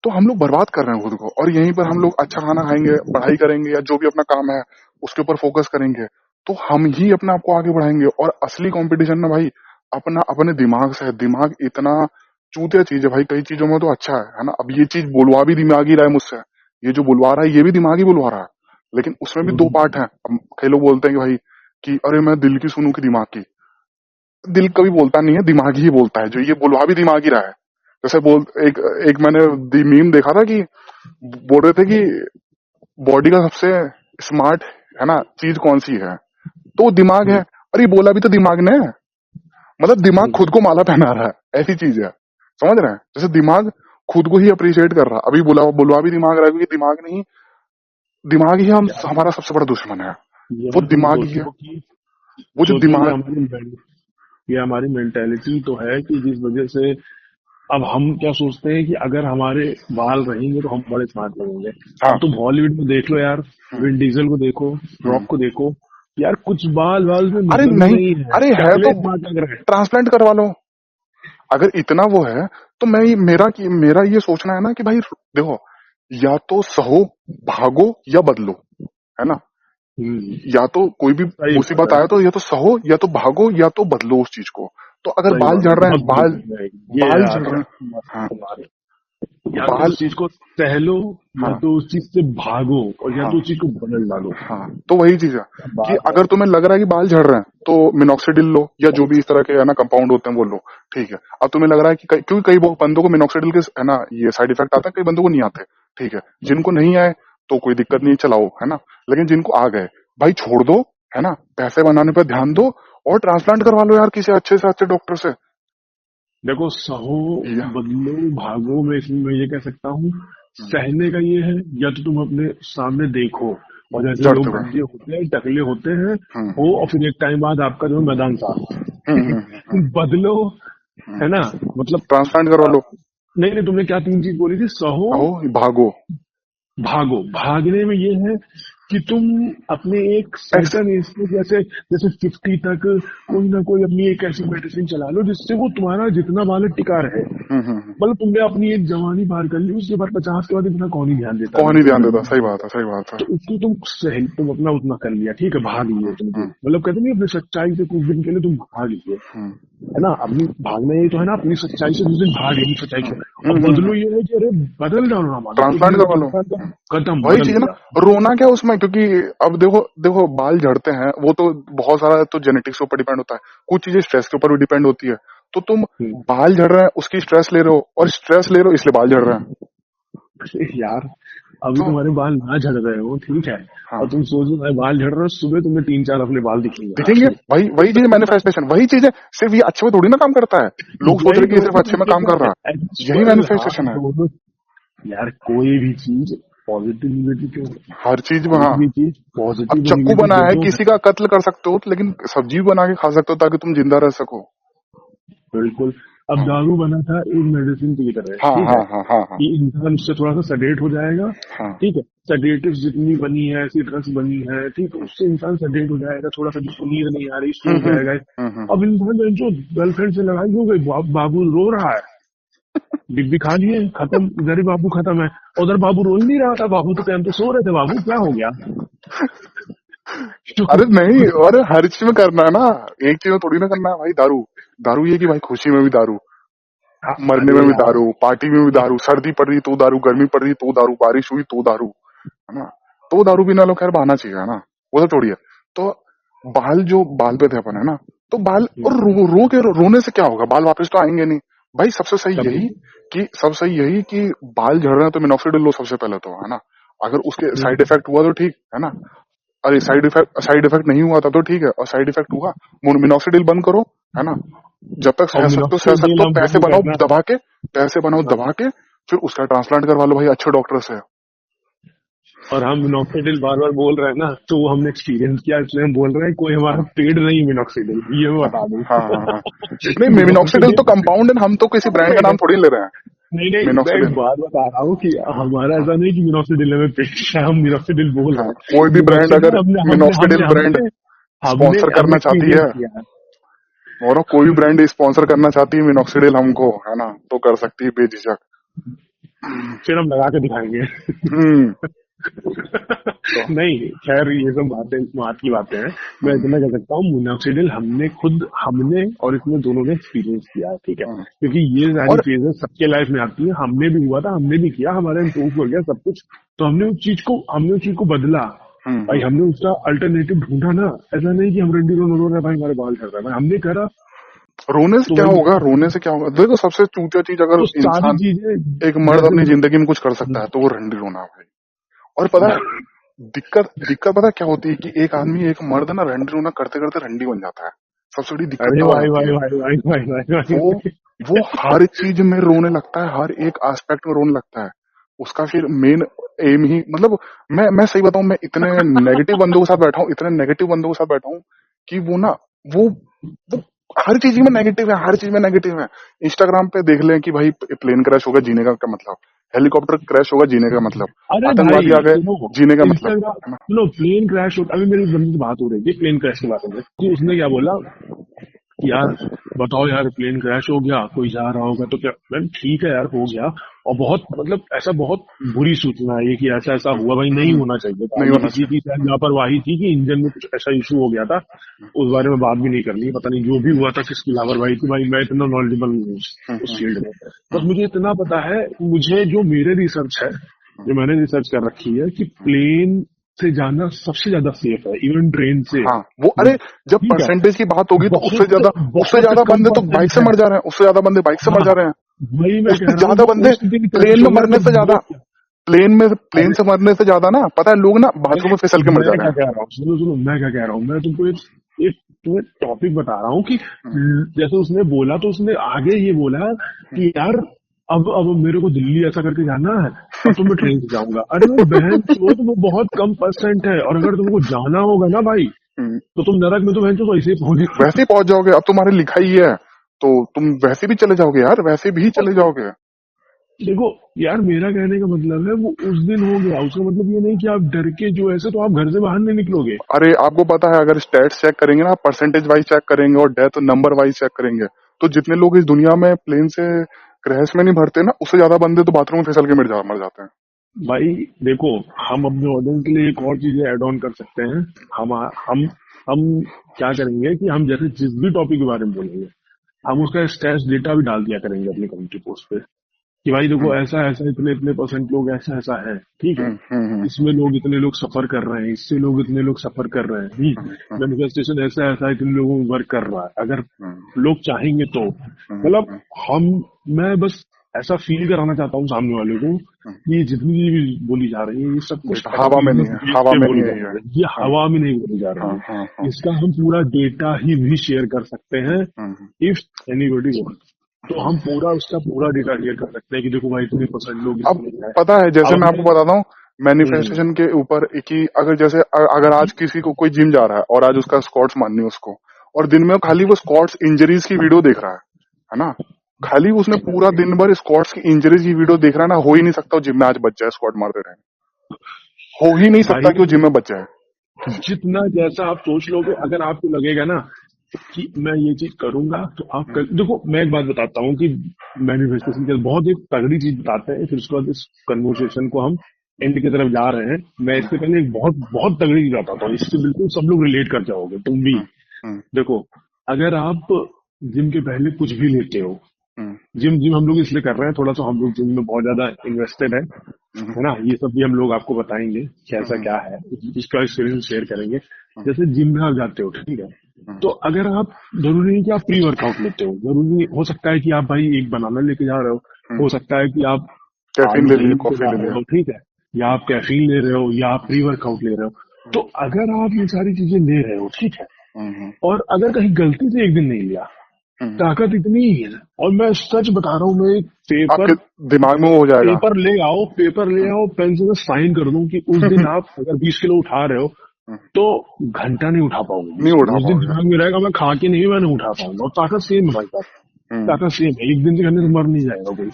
तो हम लोग बर्बाद कर रहे हैं खुद को। और यहीं पर हम लोग अच्छा खाना खाएंगे, पढ़ाई करेंगे, या जो भी अपना काम है उसके ऊपर फोकस करेंगे, तो हम ही अपने आप को आगे बढ़ाएंगे। और असली कंपटीशन ना भाई अपना अपने दिमाग से है। दिमाग इतना चूतिया चीज है भाई, कई चीजों में तो अच्छा है ना। अब ये चीज बुलवा भी दिमाग ही रहा है मुझसे, ये जो बुलवा रहा है ये भी दिमाग ही बुलवा रहा है, लेकिन उसमें भी दो पार्ट है। अब कई लोग बोलते हैं कि भाई कि अरे मैं दिल की सुनूं कि दिमाग की। दिल कभी बोलता नहीं है, दिमाग ही बोलता है, जो ये बुलवा भी दिमाग ही रहा है। जैसे बोल एक एक मैंने मीम देखा था कि बोल रहे थे कि बॉडी का सबसे स्मार्ट, है ना, चीज कौन सी है, तो वो दिमाग है। अरे बोला भी तो दिमाग ने है। मतलब दिमाग खुद को माला पहना रहा है, ऐसी चीज है, समझ रहे हैं। जैसे दिमाग खुद को ही अप्रिशिएट कर रहा, अभी बुलवा भी दिमाग रहा है, क्योंकि दिमाग नहीं, दिमाग ही हम यार, हमारा सबसे बड़ा दुश्मन है। वो यार तुम दिमाग ही है, सोचो कि, वो जो सोचो दिमाग। ये हमारी मेंटेलिटी तो है कि जिस वजह से अब हम क्या सोचते हैं कि अगर हमारे बाल रहेंगे तो हम बड़े स्मार्ट लगेंगे। हाँ। अब तुम हॉलीवुड में देख लो यार, हम्म, विन डीजल को देखो, हम्म। रॉक को देखो, यार कुछ बाल बाल में अरे मतलब ही नहीं, नहीं है, अरे है तो टकले स्मार्ट लग रहे हैं। ट्रांसप्लांट करवा लो। अगर इतना वो है तो मेरा ये सोचना है ना कि भाई देखो, या तो सहो, भागो, या बदलो, है ना। हम्म, या तो कोई भी सही बात मुसीबत है। आए तो या तो सहो, या तो भागो, या तो बदलो उस चीज को। तो अगर सही बाल बात है, झड़ रहे हैं, बहुत बड़ी बाल बात है ये बाल यार, झड़ रहे हैं, मस्त हाँ, तुम्हारे। या तो बाल, उस चीज को सह लो, या हाँ तो उस चीज से भागो, और या हाँ तो उस चीज को बदल डालो। हाँ, तो वही चीज है अब कि बात है। अगर तुम्हें लग रहा है कि बाल झड़ रहे हैं तो मिनॉक्सिडिल लो, या जो भी इस तरह के है ना कंपाउंड होते हैं वो लो, ठीक है। अब तुम्हें लग रहा है कि क्योंकि कई बंदों को मिनॉक्सिडिल के है ना ये साइड इफेक्ट आते हैं, कई बंदों को नहीं आते, ठीक है। जिनको नहीं आए तो कोई दिक्कत नहीं, चलाओ, है ना। लेकिन जिनको आ गए भाई छोड़ दो, है ना, पैसे बनाने पर ध्यान दो और ट्रांसप्लांट करवा लो यार किसी अच्छे से अच्छे डॉक्टर से। देखो, सहो या बदलो भागो में इसमें मैं ये कह सकता हूँ, सहने का ये है, या तो तुम अपने सामने देखो, और जैसे जड़ते लोग हुए। गंजे होते हैं, टकले होते हैं, हम्म हो, और फिर एक टाइम बाद आपका जो है मैदान साफ। हम्म। तुम बदलो, है ना, मतलब ट्रांसप्लांट करवा लो। नहीं नहीं, तुमने क्या 3 चीज बोली थी? सहो, आओ भागो। भागो। भागने में ये है कि तुम अपने एक एक्स। सर्टन एज पे, जैसे जैसे 50 तक कोई ना कोई अपनी एक ऐसी मेडिसिन चला लो जिससे वो तुम्हारा जितना बाल टिका रहे। हम्म। मतलब तुमने अपनी एक जवानी पार कर ली, उसके बाद 50 के बाद इतना कौन ही ध्यान देता है कौन ही लड़के ध्यान देता, लड़की सही पे। बात है, सही बात है। तो उसको तुम सही, तुम अपना उतना कर लिया, ठीक है, भाग लिए तुम भी, मतलब कहते नहीं अपने सच्चाई से कुछ दिन के लिए तुम भाग लिए, हम्म है ना। अपनी भागना यही तो है ना, अपनी सच्चाई से कुछ दिन भाग, अपनी सच्चाई से। अब हम्म। बदलो ये है कि अरे बदल डालो ना मानो, एक ट्रांसप्लांट दिन में करवा लो। ट्रांसफर कर, खत्म, वही बदल चीज है ना, गया। रोना क्या उसमें, क्योंकि अब देखो देखो बाल झड़ते हैं वो तो बहुत सारा तो जेनेटिक्स के ऊपर डिपेंड होता है, कुछ चीजें स्ट्रेस के ऊपर भी डिपेंड होती है। तो तुम हम्म। बाल झड़ रहे हैं उसकी स्ट्रेस ले रहे हो, और स्ट्रेस ले रहे हो इसलिए बाल झड़ रहे हैं। यार, अभी तो तुम्हारे बाल ना झड़ रहे हो, ठीक है, हाँ, और तुम सोचो भाई बाल झड़ रहे हो, सुबह तुम्हें 3-4 अपने बाल दिखेंगे दिखेंगे, हाँ। वही वही चीज मैनिफेस्टेशन, वही चीज है। सिर्फ ये अच्छे में थोड़ी ना काम करता है, लोग सोच वही रहे कि ये तो सिर्फ अच्छे में काम कर रहा है, यही पर हाँ मैनिफेस्टेशन है। दोनों। यार कोई भी चीज पॉजिटिव निगेटिव क्यों, हर चीज में, कोई हाँ। भी चीज अब पॉजिटिव और चक्कू निगेटिव बना है, दोनों है। किसी का कत्ल कर सकते हो, लेकिन सब्जी भी बना के खा सकते हो ताकि तुम जिंदा रह सको। बिल्कुल। अब हाँ दारू बना था एक मेडिसिन की तरह, हाँ ठीक हाँ है, हाँ हाँ हाँ कि इंसान उससे थोड़ा सा सडेट हो जाएगा, हाँ। ठीक है। सडेटिव जितनी बनी है, ऐसी ड्रग्स बनी है, ठीक है, उससे इंसान सडेट हो जाएगा, थोड़ा सा जिसको नींद नहीं आ रही सो जाएगा। हम्म। अब इंसान जो गर्लफ्रेंड से लड़ाई हो गई, बाबू रो रहा है, डिब्बी खा लिए, खत्म, इधर ही बाबू खत्म है। उधर बाबू रो ही नहीं रहा था, बाबू तो टाइम तो सो रहे थे, बाबू क्या हो गया? अरे नहीं, तो अरे हर चीज में करना है ना, एक चीज में थोड़ी ना करना है भाई। दारू, दारू ये कि भाई खुशी में भी दारू, मरने अरे में भी यार, दारू, पार्टी में भी दारू, सर्दी पड़ रही तो दारू, गर्मी पड़ रही तो दारू, बारिश हुई तो दारू, है ना। तो दारू पीना लो, खैर बहाना चाहिए, है ना, वो तो छोड़िए। तो बाल जो बाल पे थे अपन, है ना, तो बाल और रोने से क्या होगा, बाल वापस तो आएंगे नहीं। भाई सबसे सही तभी यही कि बाल झड़ रहे हैं तो मिनॉक्सिडिल लो सबसे पहले तो, है ना। अगर उसके साइड इफेक्ट हुआ तो ठीक है ना, अरे साइड इफेक्ट नहीं हुआ था तो ठीक है, और साइड इफेक्ट हुआ मिनॉक्सिडिल बंद करो, है ना। जब तक और सह मिनॉक्सिडिल सकते हो, हम पैसे बंद बनाओ करना। दबा के, पैसे बनाओ हाँ, दबा के, फिर उसका ट्रांसप्लांट करवा लो भाई अच्छे डॉक्टर से। और हम मिनॉक्सिडिल बार बार बोल रहे हैं ना, तो वो हमने एक्सपीरियंस किया, इसलिए हम बोल रहे हैं, कोई हमारा हाँ पेड नहीं मिनॉक्सिडिल, ये मैं हाँ बता दूं। हाँ हाँ हाँ। नहीं, मिनॉक्सिडिल तो मिनॉक्सिडिल, कंपाउंड है, हम तो किसी ब्रांड का नाम थोड़ी ले रहे हैं। नहीं नहीं, मैं एक मिनॉक्सिडिल, बात बता रहा हूँ कि हमारा हाँ ऐसा नहीं कि मिनॉक्सिडिल हमें पेड है, हम मिनॉक्सिडिल बोल रहे हाँ, कोई हैं। भी ब्रांड मिनॉक्सिडिल अगर हमने हमने मिनॉक्सिडिल हमने ब्रांड हमने हमने स्पॉन्सर हमने करना चाहती एक्सपीरियंस है, किया है। और कोई भी ब्रांड स्पॉन्सर करना चाहती है मिनॉक्सिडिल हमको, है ना, तो कर सकती है बेझिझक। फिर हम लगा के दिखाएंगे। हम्म। तो नहीं, खैर ये सब बातें बात की बातें हैं। मैं हम्म इतना कह सकता हूँ, मोनोक्सिडिल हमने और इसमें दोनों ने एक्सपीरियंस किया है, ठीक है, हम्म। क्योंकि ये सारी और चीजें सबके लाइफ में आती है, हमने भी हुआ था, हमने भी किया, हमारा इम्प्रूव हो गया सब कुछ। तो हमने उस चीज को बदला, भाई हम्म। हमने उसका अल्टरनेटिव ढूंढा ना। ऐसा नहीं कि हम रंडी रो रहे हैं भाई हमारे बाल झड़ रहे हैं, भाई हमने करा। रोने से तो क्या भाई होगा, रोने से क्या होगा, देखो सबसे चूतिया चीज अगर तो सारी इंसान, चीजें, एक मर्द जैसे अपनी जिंदगी में कुछ कर सकता है तो वो रंडी रोना है भाई। और पता है दिक्कत दिक्कत पता है क्या होती है कि एक आदमी, एक मर्द ना रंडी रोना करते करते रंडी बन जाता है। सबसे बड़ी दिक्कत अरे तब आ भाई जाती भाई है। भाई भाई भाई भाई भाई वो भाई। वो हर चीज में रोने लगता है, हर एक एस्पेक्ट में रोने लगता है। उसका फिर मेन एम ही, मतलब मैं सही बताऊं, मैं इतने नेगेटिव बंदों के साथ बैठा हूँ, इतने नेगेटिव बंदों के साथ बैठा हूँ कि वो ना, वो हर चीज में नेगेटिव है, हर चीज में नेगेटिव है। इंस्टाग्राम पे देख लें कि भाई प्लेन क्रैश होगा, जीने का क्या मतलब, हेलीकॉप्टर क्रैश होगा, जीने का मतलब, अरे भाई आतंकवादी आ गए, सुनो, जीने का मतलब, इंस्टाग्राम, है ना। सुनो, प्लेन क्रैश होता, अभी मेरी बंदी से बात हो रही थी प्लेन क्रैश के बारे में, कि उसने क्या बोला कि यार बताओ यार प्लेन क्रैश हो गया, कोई जा रहा होगा तो क्या, मैम ठीक है यार हो गया, और बहुत मतलब ऐसा बहुत बुरी सूचना है ये कि ऐसा ऐसा हुआ, भाई नहीं होना चाहिए था, नहीं ये होना किसी की शायद लापरवाही थी कि इंजन में कुछ ऐसा इशू हो गया था, उस बारे में बात भी नहीं करनी है, पता नहीं जो भी हुआ था किसकी लापरवाही थी, भाई मैं इतना नॉलेजेबल नहीं हूँ उस फील्ड में, बस मुझे इतना पता है, मुझे जो मेरे रिसर्च है, जो मैंने रिसर्च कर रखी है कि प्लेन से जाना सबसे ज्यादा सेफ है, इवन ट्रेन से। हाँ वो, अरे जब ठीक है, परसेंटेज की बात होगी तो बहुत उससे बहुत ज्यादा कम बंदे तो बाइक परसेंट से है। मर जा रहे हैं, उससे ज्यादा बंदे बाइक से मर हाँ, जा रहे हैं, वही मैं उससे कह रहा हूँ, ज्यादा जो बंदे उस दिन क्रैश प्लेन हो में गया मरने जब से ज्यादा, वो, प्लेन अरे से मरने से ज्यादा ना, पता है लोग ना बाथरूम में फिसल के मर मैं जा रहे क्या हैं। कह रहा हूँ, सुनो सुनो, मैं क्या कह रहा हूँ, मैं तुमको एक तुम्हें टॉपिक बता रहा हूँ कि जैसे उसने बोला तो उसने आगे ये बोला कि यार अब मेरे को दिल्ली ऐसा करके जाना है, अब तो मैं ट्रेन से जाऊंगा, अरे वो बहन चोद वो बहुत कम परसेंट है, और अगर तुमको जाना होगा ना भाई, हम्म, तो तुम नरक में तो बहन चोद ऐसे ही पहुंचे। वैसे ही पहुंच जाओगे, अब तुम्हारी लिखाई है तो तुम वैसे भी चले जाओगे यार, वैसे भी चले जाओगे। देखो यार, मेरा कहने का मतलब है वो उस दिन हो गया, उसका मतलब ये नहीं कि आप डर के जो ऐसे तो आप घर से बाहर नहीं निकलोगे। अरे आपको पता है, अगर स्टैट्स चेक करेंगे ना, परसेंटेज वाइज चेक करेंगे और डेथ नंबर वाइज चेक करेंगे, तो जितने लोग इस दुनिया में प्लेन से क्रैश में नहीं भरते ना, उससे ज्यादा बंदे तो बाथरूम में फिसल के मर जाते हैं। भाई देखो, हम अपने ऑडियंस के लिए एक और चीजें ऐड ऑन कर सकते हैं। हम क्या करेंगे कि हम जैसे जिस भी टॉपिक के बारे में बोलेंगे, हम उसका स्टैट्स डेटा भी डाल दिया करेंगे अपनी कम्युनिटी पोस्ट पे, कि भाई देखो हम्म ऐसा ऐसा इतने इतने परसेंट लोग ऐसा ऐसा है, ठीक है, हम्म इसमें लोग इतने लोग सफर कर रहे हैं, इससे लोग इतने लोग सफर कर रहे हैं, हम्म मैनिफेस्टेशन ऐसा ऐसा इतने लोगों में वर्क कर रहा है, अगर हम्म लोग चाहेंगे तो, मतलब हम्म हम मैं बस ऐसा फील कराना चाहता हूँ सामने वाले को हम्म। कि ये जितनी भी बोली जा रही है ये सब कुछ बेटा हवा में नहीं एक्सपीरियंस है, बेस हवा पे में नहीं बोली है जा ये। रही है, ये हाँ हवा में नहीं बोली जा हाँ रही हाँ है, हाँ। इसका हम पूरा डेटा ही भी शेयर कर सकते हैं, हम्म। इफ एनीबॉडी वांट, तो हम पूरा उसका पूरा डेटा शेयर कर सकते हैं कि देखो भाई इतने परसेंट लोग अब इसमें है। पता है, जैसे अब मैं आपको हमें बताता हूँ हम्म, मैनिफेस्टेशन के ऊपर, कि अगर जैसे अगर आज किसी को कोई जिम जा रहा है और आज उसका स्क्वाट्स मारनी है उसको, और दिन में खाली वो स्क्वाट्स इंजरीज की वीडियो देख रहा है ना, खाली उसने पूरा दिन भर स्क्वाट्स की इंजरीज की वीडियो देख रहा है ना, हो ही नहीं सकता वो जिम में आज बच जाए स्क्वाट मारते टाइम, हो ही नहीं सकता भाई कि वो जिम में बच जाए। जितना जैसा आप सोच लोगे, अगर आपको लगेगा ना कि मैं ये चीज करूंगा तो आप कर, देखो मैं एक बात बताता हूँ कि मैनिफेस्टेशन के बहुत एक तगड़ी चीज बताते हैं, फिर उसके बाद इस कन्वर्सेशन को हम एंड की तरफ जा रहे हैं। मैं इससे पहले एक बहुत बहुत तगड़ी चीज बताता हूँ, इससे बिल्कुल सब लोग रिलेट कर जाओगे, तुम भी। हम्म हम्म देखो, अगर आप जिम के पहले कुछ भी लेते हो, हम्म जिम जिम हम लोग इसलिए कर रहे हैं, थोड़ा सा हम लोग जिम में बहुत ज्यादा इन्वेस्टेड हम्म है ना, ये सब भी हम लोग आपको बताएंगे कैसा हम्म क्या है, इसका एक्सपीरियंस शेयर करेंगे। हम्म जैसे जिम में आप जाते हो, ठीक है, हम्म तो अगर आप, जरूरी नहीं कि आप प्री वर्कआउट लेते हो, जरूरी नहीं, हो सकता है कि आप भाई एक बनाना लेके जा रहे हो सकता है कि आप कैफीन आलू ले दही लिए, लेके कॉफी जा ले रहे लिया। हो, ठीक है, या आप कैफीन ले रहे हो, या आप प्री वर्कआउट ले रहे हो, तो अगर आप ये सारी चीजें ले रहे हो, ठीक है, हम्म और अगर कहीं गलती से एक दिन नहीं लिया, हम्म। ताकत इतनी ही है, और मैं सच बता रहा हूँ, मैं एक आपके पेपर दिमाग में वो हो जाएगा। पेपर ले आओ, पेन से मैं साइन कर दूं कि उस दिन आप अगर 20 किलो उठा रहे हो तो घंटा नहीं उठा पाओगे नहीं 20 उठा किलो, उस दिन पाओगे। दिमाग में रहेगा मैं खा के नहीं, मैं नहीं उठा पाऊंगा, और ताकत सेम है भाई साहब, हम्म ताकत सेम है, एक दिन से करने से मर नहीं जाएगा कोई,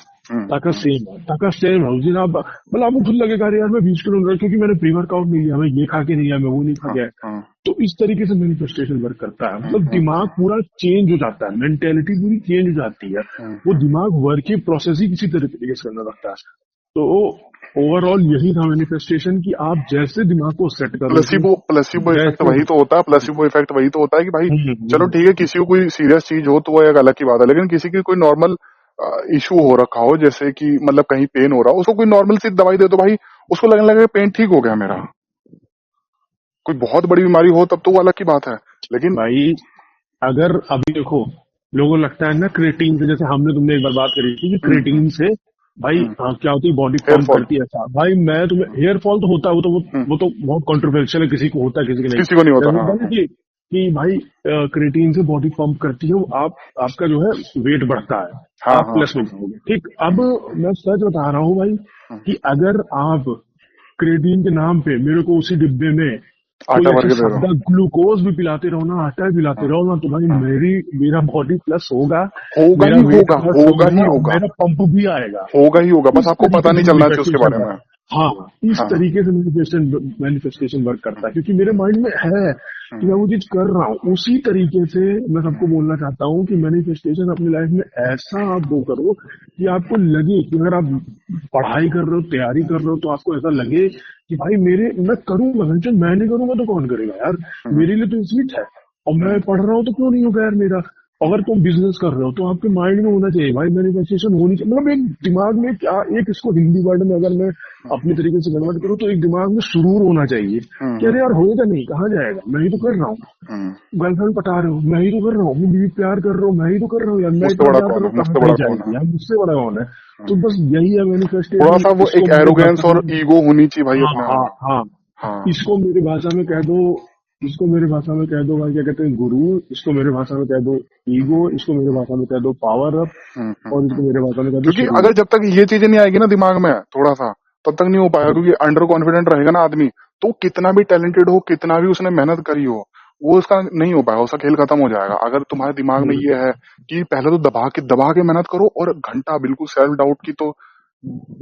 ताकत हम्म सेम है, ताकत सेम है, उस दिन आप मतलब आपको खुद लगेगा अरे यार मैं 20 किलो उठ, क्योंकि मैंने प्री वर्कआउट नहीं लिया, मैं ये खा के नहीं आया, मैं वो नहीं खा हाँ के आया। हाँ तो इस तरीके से मैनिफेस्टेशन वर्क करता है, मतलब हम्म दिमाग पूरा चेंज हो जाता है, मेंटेलिटी पूरी चेंज हो जाती है, वो हम्म। दिमाग वर्क की प्रोसेस ही किसी तरीके से करने लगता है। तो ओवरऑल यही था मैनिफेस्टेशन, कि आप जैसे दिमाग को सेट करोगे, प्लेसिबो इफेक्ट वैसे वही तो होता है, प्लेसिबो इफेक्ट वही तो होता है कि भाई चलो हम्म, ठीक है, किसी को कोई सीरियस चीज हो तो वो एक अलग की बात है, लेकिन किसी की कोई नॉर्मल इशू हो रखा हो, जैसे कि मतलब कहीं पेन हो रहा हो, उसको कोई नॉर्मल सी दवाई दे दो भाई, उसको लगने लगे पेन ठीक हो गया मेरा। कोई बहुत बड़ी बीमारी हो तब तो वो अलग की बात है, लेकिन भाई अगर अभी देखो, लोगों को लगता है ना क्रेटीन से, जैसे हमने तुमने एक बार बात करी थी कि क्रेटीन से भाई क्या होती है, बॉडी हेयर पंप फॉल करती है, ऐसा भाई मैं तुम्हें, हेयर फॉल तो होता है, वो तो बहुत कंट्रोवर्शियल है, किसी को होता है किसी को नहीं। किसी को नहीं होता। जैसे हाँ होता है ना कि भाई क्रेटीन से बॉडी पंप करती है, आपका जो है वेट बढ़ता है, हाँ आप हाँ प्लस में हाँ जाओगे, ठीक। अब मैं सच बता रहा हूँ भाई, कि अगर आप क्रेटीन के नाम पे मेरे को उसी डिब्बे में कोई आटा भर ऐसे के दे रहा हूँ। सादा ग्लूकोज भी पिलाते रहो ना, आटा भी पिलाते रहो ना, तो भाई हाँ मेरा बॉडी प्लस होगा, होगा मेरा ही वेट होगा, प्लस होगा ही होगा, होगा, मेरा पंप भी आएगा। होगा ही होगा, बस इस आपको पता तरीके नहीं से चलना चाहिए उसके मैनिफेस्टेशन बारे है। में। हाँ, इस हाँ। तरीके से मैनिफेस्टेशन वर्क करता है, क्योंकि मेरे माइंड में है कि मैं वो चीज कर रहा हूँ। उसी तरीके से मैं सबको बोलना चाहता हूँ कि मैनिफेस्टेशन अपनी लाइफ में ऐसा आप वो करो कि आपको लगे कि अगर आप पढ़ाई कर रहे हो, तैयारी कर रहे हो, तो आपको ऐसा लगे कि भाई मेरे मैं करूंगा, मैं नहीं करूंगा तो कौन करेगा यार, हम्म, मेरे लिए तो इंस्टिंक्ट है, और मैं हम्म, पढ़ रहा हूँ तो क्यों नहीं होगा यार मेरा। अगर तुम बिजनेस कर रहे हो तो आपके माइंड में होना चाहिए भाई, मैनिफेस्टेशन होनी चाहिए, मतलब एक दिमाग में क्या, एक इसको हिंदी वर्ड में अगर मैं अपनी तरीके से कन्वर्ट करूँ तो एक दिमाग में सुरूर होना चाहिए हम्म, कि अरे यार होएगा नहीं, कहाँ जाएगा, मैं ही तो कर रहा हूँ। हम्म। गर्लफ्रेंड पटा रहे हो, मैं ही तो कर रहा हूँ, अपनी बीवी प्यार कर रहा हूँ, मैं ही तो कर रहा हूँ यार, मैं मुझसे इतना बड़ा प्यार कर कौन रहा है, हूँ, कहाँ मुझसे बड़ा नहीं कौन है। जाएगी यार, मुझसे बड़ा कौन है। तो हम्म। बस यही है थोड़ा मैनिफेस्टेशन। सा वो इसको एक मेरी एरोगेंस भाषा और में, ईगो होनी चाहिए भाई हाँ अपने हाँ अंदर। हाँ, हाँ। इसको मेरी भाषा में कह दो, इसको मेरी भाषा में कह दो भाई, क्या कहते हैं, गुरु। इसको मेरी भाषा में कह दो ईगो। इसको मेरी भाषा में कह दो पावर अप। और इसको मेरे भाषा में कह दो क्योंकि सुरूर। अगर जब तक ये चीजें नहीं आएगी ना दिमाग में थोड़ा सा, तब तक नहीं हो पाएगा। क्योंकि अंडर कॉन्फिडेंट रहेगा ना आदमी, तो कितना भी टैलेंटेड हो, कितना भी उसने मेहनत करी हो, वो उसका नहीं हो पाएगा, उसका खेल खत्म हो जाएगा। अगर तुम्हारे दिमाग में ये है कि पहले तो दबा के मेहनत करो, और घंटा बिल्कुल सेल्फ डाउट की तो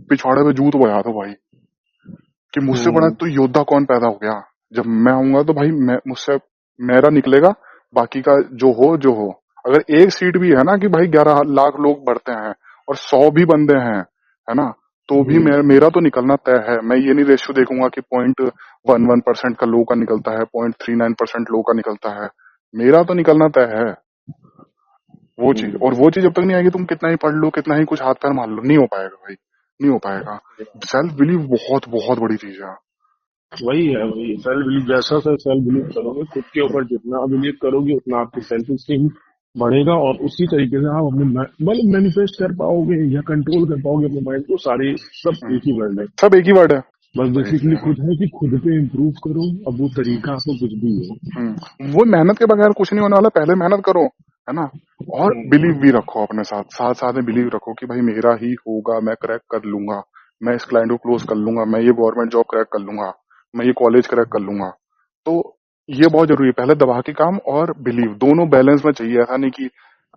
पिछवाड़े पे जूत बजा दो भाई, कि मुझसे बड़ा हम्म, तो योद्धा कौन पैदा हो गया। जब मैं आऊंगा तो भाई मैं मुझसे मेरा निकलेगा, बाकी का जो हो। अगर एक सीट भी है ना कि भाई 11 लाख लोग बढ़ते हैं और 100 भी बंदे हैं, है ना, तो भी मेरा तो निकलना तय है। मैं ये नहीं रेशियो देखूंगा कि 0.11% का लोग का निकलता है, 0.39% लोग का निकलता है। मेरा तो निकलना तय है। वो चीज, हम्म, और वो चीज जब तक नहीं आएगी, तुम कितना ही पढ़ लो, कितना ही कुछ हाथ पैर मार लो, नहीं हो पाएगा भाई, नहीं हो पाएगा। सेल्फ बिलीव बहुत बहुत बड़ी चीज है। वही सेल्फ बिलीव, जैसा सर सेल्फ बिलीव करोगे, खुद के ऊपर जितना बिलीव करोगे उतना आपकी सेल्फ स्टीम बढ़ेगा, और उसी तरीके से आप अपने मतलब मैनिफेस्ट कर पाओगे या कंट्रोल कर पाओगे अपने माइंड को। सारे सब हम्म, एक ही वर्ड है, सब एक ही वर्ड है। बस वही चीज बेसिकली है। खुद है कि खुद पे इम्प्रूव करो। अब वो तरीका आपको कुछ भी हो। वो मेहनत के बगैर कुछ नहीं होने वाला, पहले मेहनत करो, है ना। और बिलीव भी रखो अपने साथ, साथ साथ में बिलीव रखो कि भाई मेरा ही होगा, मैं क्रैक कर लूंगा, मैं इस क्लाइंट को क्लोज कर लूंगा, मैं ये गवर्नमेंट जॉब क्रैक कर लूंगा, मैं ये कॉलेज क्रैक कर लूंगा। तो ये बहुत जरूरी है, पहले दबा के काम और बिलीव दोनों बैलेंस में चाहिए। ऐसा नहीं कि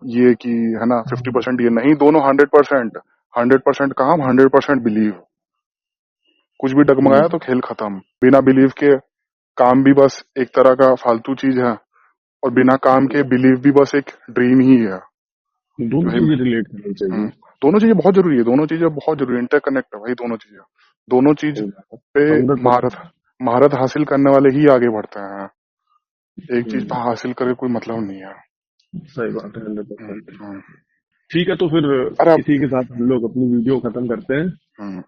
ये कि, है ना, 50% ये नहीं, दोनों 100%। 100% काम, 100% बिलीव। कुछ भी डगमगाया तो खेल खत्म। बिना बिलीव के काम भी बस एक तरह का फालतू चीज है, और बिना काम के बिलीव भी बस एक ड्रीम ही है कि दोनों भाई। चीजें रिलेट करनी चाहिए। दोनों चीजें बहुत जरूरी है, दोनों चीजें बहुत जरूरी है, इंटरकनेक्ट है भाई दोनों चीजें। दोनों चीज पे हंड्रेड महारत परसेंट महारत हासिल करने वाले ही आगे बढ़ते हैं। एक चीज पे हासिल करे कोई मतलब नहीं है। सही बात है, हंड्रेड हम्म, परसेंट हम्म। ठीक है, तो फिर अरे अब इसी के साथ हम लोग अपनी वीडियो खत्म करते हैं, हम्म,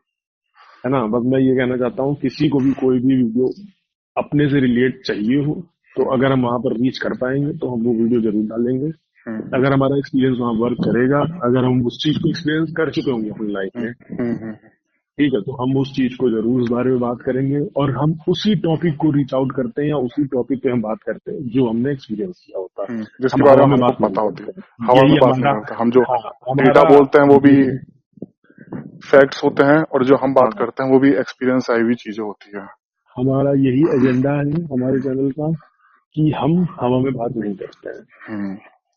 है ना। बस मैं ये कहना चाहता हूँ, किसी को भी कोई भी वीडियो अपने से रिलेट चाहिए हो, तो हम्म, अगर हम वहां पर रीच कर पाएंगे तो हम वो वीडियो जरूर डालेंगे। हम्म, अगर हमारा एक्सपीरियंस वहां वर्क करेगा, अगर हम उस चीज को एक्सपीरियंस कर चुके होंगे अपनी लाइफ हम्म, में, हम्म, हम्म, ठीक है, तो हम उस चीज को जरूर उस बारे में बात करेंगे, और हम उसी टॉपिक को रीच आउट करते हैं, या उसी टॉपिक पे हम बात करते हैं जो हमने एक्सपीरियंस किया होता है। जिसके हम बारे हवा में में हमको बात नहीं पता होती है। करते, हवा यही में बात नहीं हमारा, करते हम, जो हाँ, डेटा हमारा बोलते हैं वो भी vision, फैक्ट्स होते हैं, और जो हम बात हाँ, करते हैं वो भी एक्सपीरियंस आई हुई चीजें होती है। हमारा यही एजेंडा है हमारे चैनल का, कि हम हवा में बात नहीं करते हैं। हम्म।